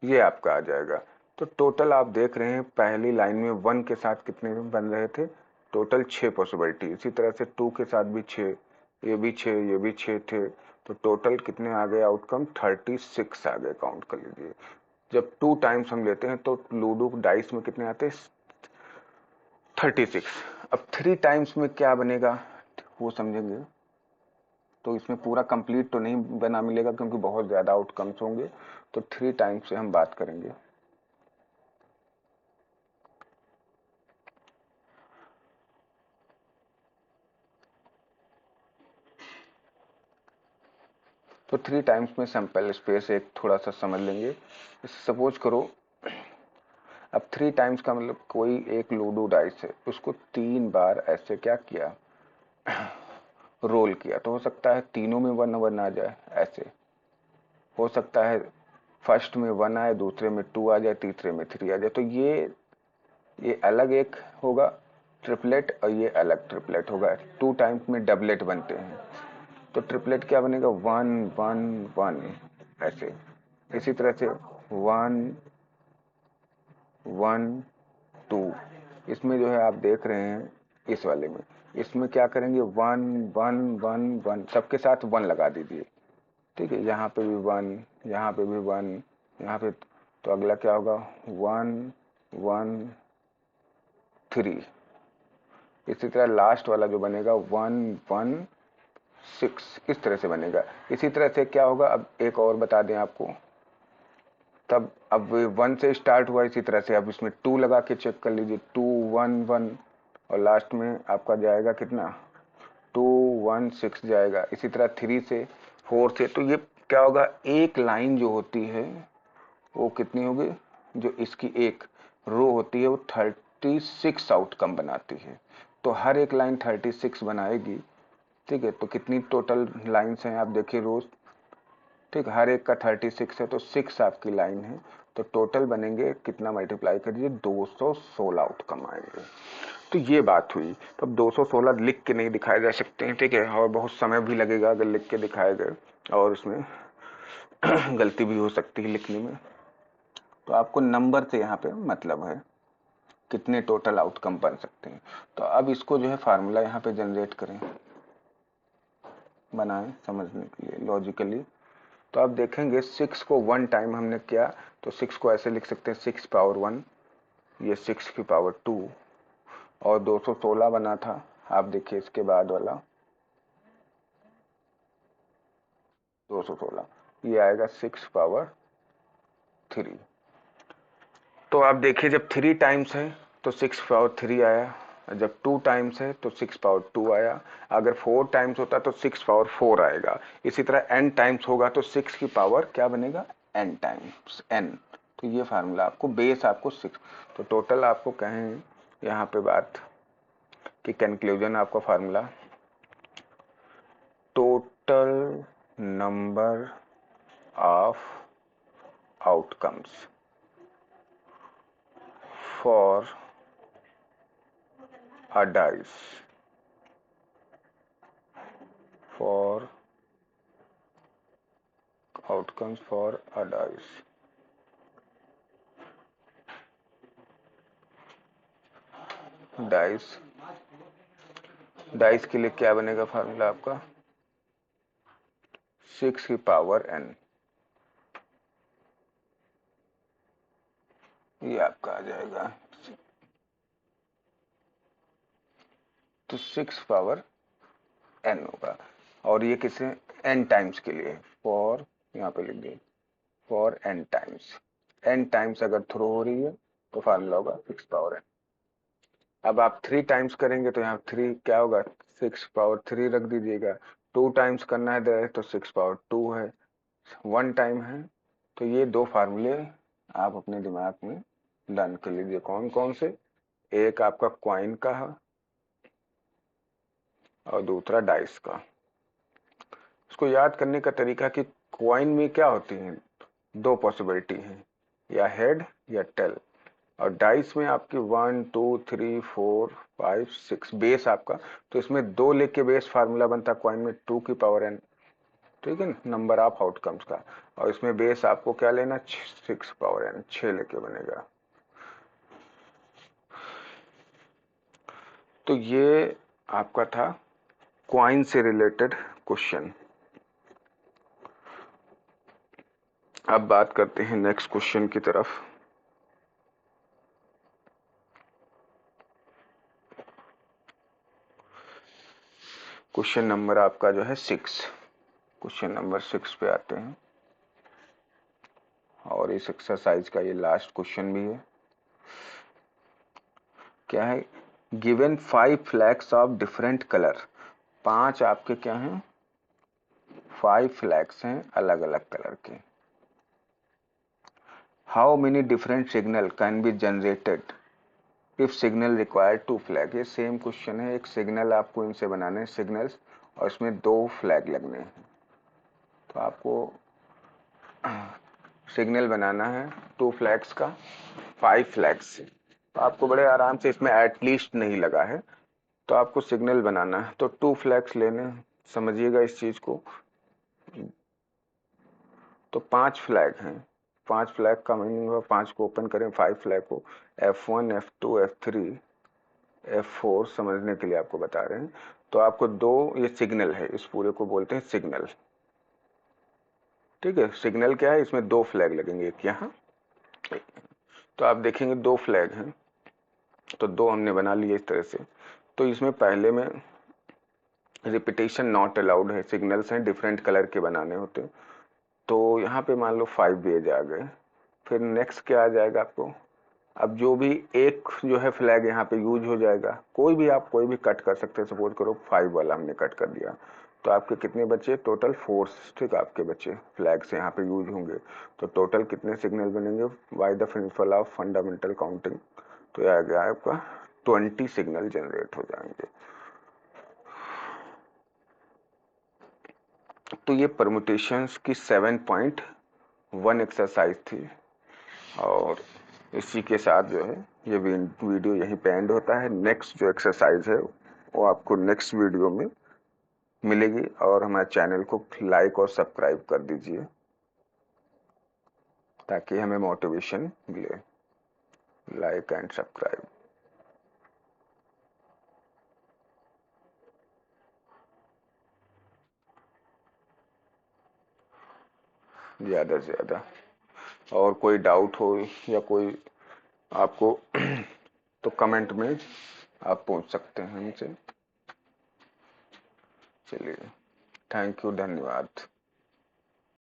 ये आपका आ जाएगा। तो टोटल आप देख रहे हैं पहली लाइन में 1 के साथ कितने बन रहे थे, टोटल 6 पॉसिबिलिटी। इसी तरह से 2 के साथ भी 6, ये भी 6, ये भी 6 थे, तो टोटल कितने आ गए आउटकम, 36 आ गए, काउंट कर लीजिए। जब 2 टाइम्स हम लेते हैं तो लूडो डाइस में कितने आते हैं, 36। अब 3 टाइम्स में क्या बनेगा वो समझेंगे, तो इसमें पूरा कंप्लीट तो नहीं बना मिलेगा क्योंकि बहुत ज़्यादा आउटकम्स होंगे, तो 3 टाइम्स से हम बात करेंगे। तो 3 टाइम्स में सैंपल स्पेस एक थोड़ा सा समझ लेंगे। सपोज करो अब 3 टाइम्स का मतलब कोई एक लूडो डाइस है, उसको 3 बार ऐसे क्या किया, रोल किया, तो हो सकता है तीनों में 1 1 आ जाए, ऐसे हो सकता है फर्स्ट में 1 आए, दूसरे में 2 आ जाए, तीसरे में 3 आ जाए। तो ये अलग एक होगा ट्रिपलेट और ये अलग ट्रिपलेट होगा। 2 टाइम्स में डबलेट बनते हैं, तो ट्रिपलेट क्या बनेगा, 1 1 1 ऐसे। इसी तरह से 1 1 2, इसमें जो है आप देख रहे हैं इस वाले में, इसमें क्या करेंगे, 1 1 1 1 सबके साथ 1 लगा दीजिए। ठीक है, यहाँ पे भी 1, यहाँ पे भी 1, यहाँ पे, तो अगला क्या होगा, 1 1 3। इसी तरह लास्ट वाला जो बनेगा 1 1 6, इस तरह से बनेगा। इसी तरह से क्या होगा, अब एक और बता दें आपको, तब अब 1 से स्टार्ट हुआ, इसी तरह से अब इसमें 2 लगा के चेक कर लीजिए, 2 1 1 और लास्ट में आपका जाएगा कितना, 2 1 6 जाएगा। इसी तरह 3 से 4 से, तो ये क्या होगा, एक लाइन जो होती है वो कितनी होगी, जो इसकी एक रो होती है वो 36 आउटकम बनाती है, तो हर एक लाइन 36 बनाएगी। ठीक है, तो कितनी टोटल लाइन्स हैं आप देखिए रोज, ठीक, हर एक का 36 है, तो 6 आपकी लाइन है, तो टोटल बनेंगे कितना, मल्टीप्लाई करिए, 216 आउटकम आएंगे। तो ये बात हुई। तो अब 216 लिख के नहीं दिखाए जा सकते हैं, ठीक है, और बहुत समय भी लगेगा अगर लिख के दिखाए गए, और उसमें गलती भी हो सकती है लिखने में। तो आपको नंबर से यहाँ पे मतलब है कितने टोटल आउटकम बन सकते हैं। तो अब इसको जो है फार्मूला यहाँ पे जनरेट करें, बनाएं समझने के लिए लॉजिकली। तो आप देखेंगे 6 को 1 टाइम हमने किया, तो 6 को ऐसे लिख सकते हैं 6 पावर 1, ये 6 की पावर 2, और 216 बना था, आप देखिए इसके बाद वाला 216, ये आएगा 6 पावर 3। तो आप देखिए जब 3 टाइम्स है तो 6 पावर 3 आया, जब 2 टाइम्स है तो 6 पावर 2 आया, अगर 4 टाइम्स होता तो 6 पावर 4 आएगा। इसी तरह n टाइम्स होगा तो 6 की पावर क्या बनेगा, n टाइम्स n। तो ये फार्मूला आपको, बेस आपको 6, तो टोटल आपको कहें यहाँ पे बात कि कंक्लूजन आपका formula, total number of outcomes for a dice for outcomes for a dice. Dice के लिए क्या बनेगा फार्मूला आपका 6 की पावर n, ये आपका आ जाएगा तो 6 पावर n होगा। और ये किसे n टाइम्स के लिए फॉर, यहाँ पे लिख दिए for n times, n times अगर थ्रो हो रही है तो फार्मूला होगा 6 पावर n। अब आप 3 टाइम्स करेंगे तो यहाँ 3 क्या होगा 6 पावर 3 रख दीजिएगा। 2 टाइम्स करना है तो 6 पावर 2 है। 1 टाइम है तो ये दो फार्मूले आप अपने दिमाग में डन कर लीजिए। कौन कौन से, एक आपका क्वाइन का है और दूसरा डाइस का। इसको याद करने का तरीका कि क्वाइन में क्या होती है, दो पॉसिबिलिटी है, या हेड या टेल। और डाइस में आपकी 1 2 3 4 5 6 बेस आपका, तो इसमें 2 लेके बेस फार्मूला बनता है क्वाइन में 2 की पावर n, ठीक है, नंबर ऑफ आउटकम्स का। और इसमें बेस आपको क्या लेना 6 पावर n, 6 लेके बनेगा। तो ये आपका था क्वाइन से रिलेटेड क्वेश्चन। अब बात करते हैं नेक्स्ट क्वेश्चन की तरफ। क्वेश्चन नंबर आपका जो है 6, क्वेश्चन नंबर 6 पे आते हैं और इस एक्सरसाइज का ये लास्ट क्वेश्चन भी है। क्या है, given 5 flags of different colour, 5 आपके क्या हैं 5 फ्लैग्स हैं अलग अलग कलर के। How many different signal can be generated if signal required 2 flag. ये सेम क्वेश्चन है, एक सिग्नल आपको इनसे बनाने हैं सिग्नल्स, और इसमें 2 फ्लैग लगने हैं। तो आपको सिग्नल बनाना है 2 फ्लैग्स का 5 फ्लैग्स से। तो आपको बड़े आराम से, इसमें एटलीस्ट नहीं लगा है, तो आपको सिग्नल बनाना है तो 2 फ्लैग्स लेने हैं। समझिएगा इस चीज को। तो 5 फ्लैग हैं, 5 फ्लैग का मीनिंग हुआ 5 को ओपन करें, 5 फ्लैग को F1 F2 F3 F4 समझने के लिए आपको बता रहे हैं। तो आपको 2, ये सिग्नल है, इस पूरे को बोलते हैं सिग्नल, ठीक है। सिग्नल क्या है, इसमें 2 फ्लैग लगेंगे, एक यहाँ। तो आप देखेंगे 2 फ्लैग हैं, तो 2 हमने बना लिए इस तरह से। तो इसमें पहले में रिपीटेशन नॉट अलाउड है, सिग्नल्स हैं डिफरेंट कलर के बनाने होते हैं। तो यहाँ पे मान लो 5 बेज आ गए। फिर नेक्स्ट क्या आ जाएगा आपको, अब जो भी एक जो है फ्लैग यहाँ पे यूज हो जाएगा, कोई भी आप कोई भी कट कर सकते हैं। सपोज करो 5 वाला हमने कट कर दिया, तो आपके कितने बचे टोटल 4, ठीक, आपके बचे फ्लैग्स यहाँ पे यूज होंगे। तो टोटल कितने सिग्नल बनेंगे by the principle of fundamental counting, तो यह आ गया आपका 20 सिग्नल जनरेट हो जाएंगे। तो ये परमुटेशंस की 7.1 एक्सरसाइज थी, और इसी के साथ जो है ये वीडियो यहीं पे एंड होता है। नेक्स्ट जो एक्सरसाइज है वो आपको नेक्स्ट वीडियो में मिलेगी, और हमारे चैनल को लाइक और सब्सक्राइब कर दीजिए ताकि हमें मोटिवेशन मिले। Like and subscribe. ज़्यादा से ज़्यादा, और कोई डाउट हो या कोई आपको तो कमेंट में आप पूछ सकते हैं हमसे। चलिए, थैंक यू, धन्यवाद।